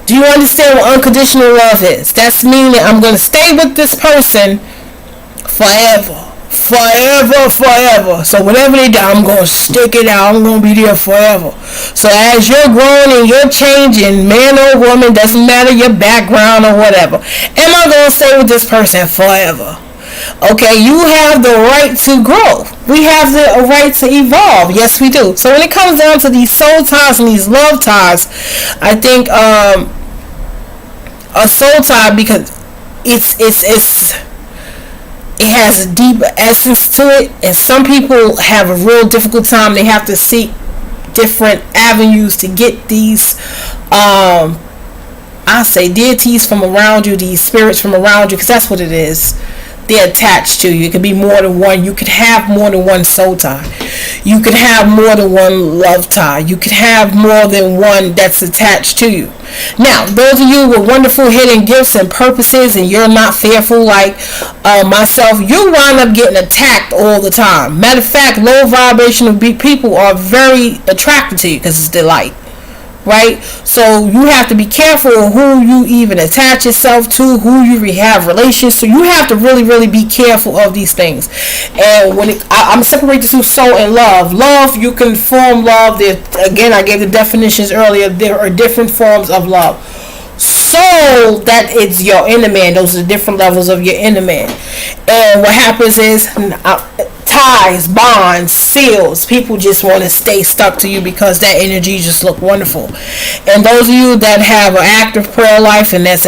Do you understand what unconditional love is? That's meaning I'm going to stay with this person forever. Forever. So whatever they do, I'm going to stick it out. I'm going to be there forever. So as you're growing and you're changing, man or woman, doesn't matter your background or whatever, am I going to stay with this person forever? Okay, you have the right to grow. We have the right to evolve. Yes, we do. So when it comes down to these soul ties and these love ties, I think a soul tie, because it has a deep essence to it, and some people have a real difficult time. They have to seek different avenues to get these deities from around you, these spirits from around you, because that's what it is. They're attached to you. It could be more than one. You could have more than one soul tie. You could have more than one love tie. You could have more than one that's attached to you. Now, those of you with wonderful hidden gifts and purposes, and you're not fearful like myself, you wind up getting attacked all the time. Matter of fact, low vibrational people are very attracted to you because it's their light. Right? So you have to be careful who you even attach yourself to, who you have relations to. You have to really, really be careful of these things. And when I'm separate the two, soul and love. Love, you can form love. Again, I gave the definitions earlier. There are different forms of love. Soul, that is your inner man. Those are the different levels of your inner man. And what happens is ties, bonds, seals. People just want to stay stuck to you because that energy just look wonderful. And those of you that have an active prayer life and that's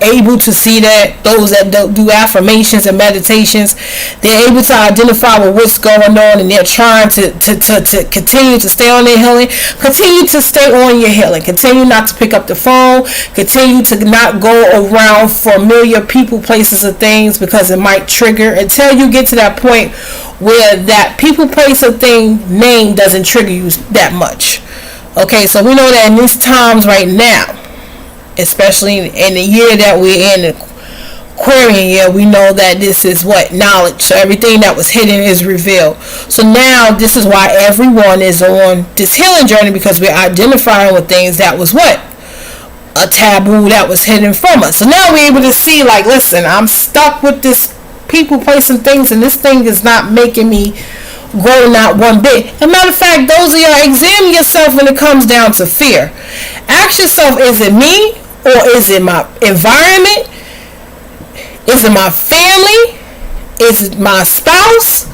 able to see that, those that do affirmations and meditations, they're able to identify with what's going on, and they're trying to continue to stay on their healing. Continue to stay on your healing. Continue not to pick up the phone. Continue to not go around familiar people, places, or things, because it might trigger until you get to that point where that people, place, or thing name doesn't trigger you that much. Okay, so we know that in these times right now, especially in the year that we're in, the Aquarian year, we know that this is what? Knowledge. So everything that was hidden is revealed. So now this is why everyone is on this healing journey, because we're identifying with things that was what? A taboo that was hidden from us. So now we're able to see, like, listen, I'm stuck with this people, place, and things, and this thing is not making me grow not one bit. As a matter of fact, those of y'all, examine yourself when it comes down to fear. Ask yourself, is it me, or is it my environment? Is it my family? Is it my spouse?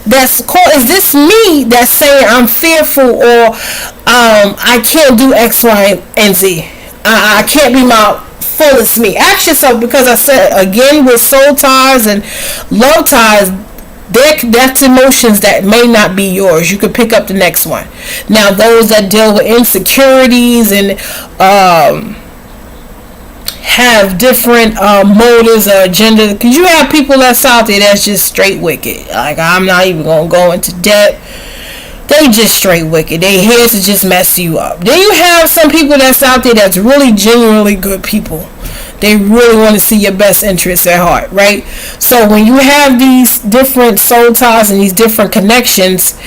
Is this me that's saying I'm fearful, or I can't do X, Y, and Z? I can't be my fullest me. Ask yourself, because I said again, with soul ties and love ties, that's emotions that may not be yours. You could pick up the next one. Now, those that deal with insecurities and have different motives or agenda. Because you have people that's out there that's just straight wicked. Like, I'm not even going to go into depth. They just straight wicked. They here to just mess you up. Then you have some people that's out there that's really genuinely good people. They really want to see your best interests at heart, right? So when you have these different soul ties and these different connections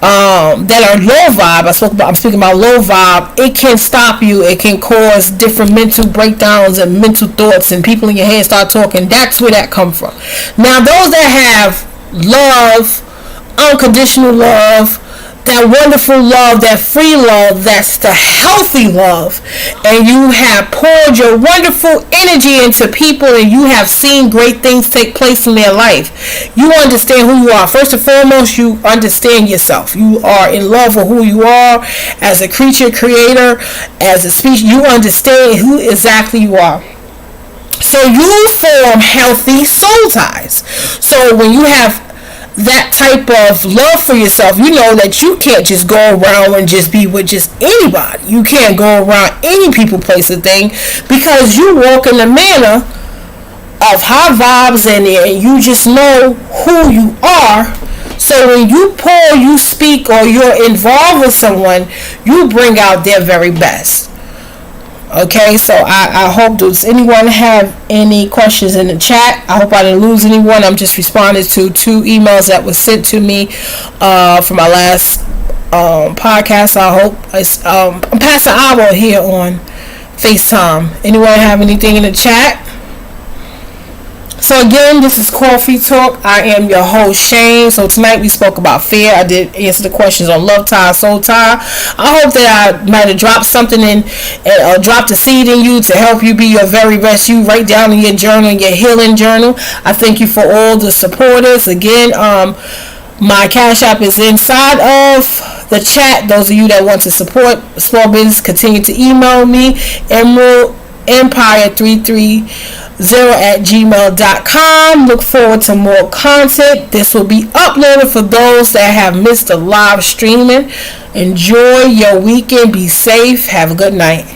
that are low vibe, I'm speaking about low vibe, it can stop you. It can cause different mental breakdowns and mental thoughts, and people in your head start talking. That's where that come from. Now, those that have love, unconditional love, that wonderful love, that free love, that's the healthy love, and you have poured your wonderful energy into people and you have seen great things take place in their life. You understand who you are. First and foremost, you understand yourself. You are in love with who you are as a creature, creator, as a species. You understand who exactly you are. So you form healthy soul ties. So when you have that type of love for yourself, you know that you can't just go around and just be with just anybody. You can't go around any people, place, or thing, because you walk in the manner of high vibes and you just know who you are. So when you pour, you speak, or you're involved with someone, you bring out their very best. Okay, so I hope, does anyone have any questions in the chat? I hope I didn't lose anyone. I'm just responding to 2 emails that were sent to me from my last podcast. I hope I'm past an hour here on FaceTime. Anyone have anything in the chat? So again, this is Coffee Talk. I am your host, Shane. So tonight we spoke about fear. I did answer the questions on love tie, soul tie. I hope that I might have dropped something in, dropped a seed in you to help you be your very best you. Write down in your journal, your healing journal. I thank you for all the supporters. Again, my Cash App is inside of the chat. Those of you that want to support small business, continue to email me, emeraldempire330@gmail.com. Look forward to more content. This will be uploaded for those that have missed the live streaming. Enjoy your weekend. Be safe. Have a good night.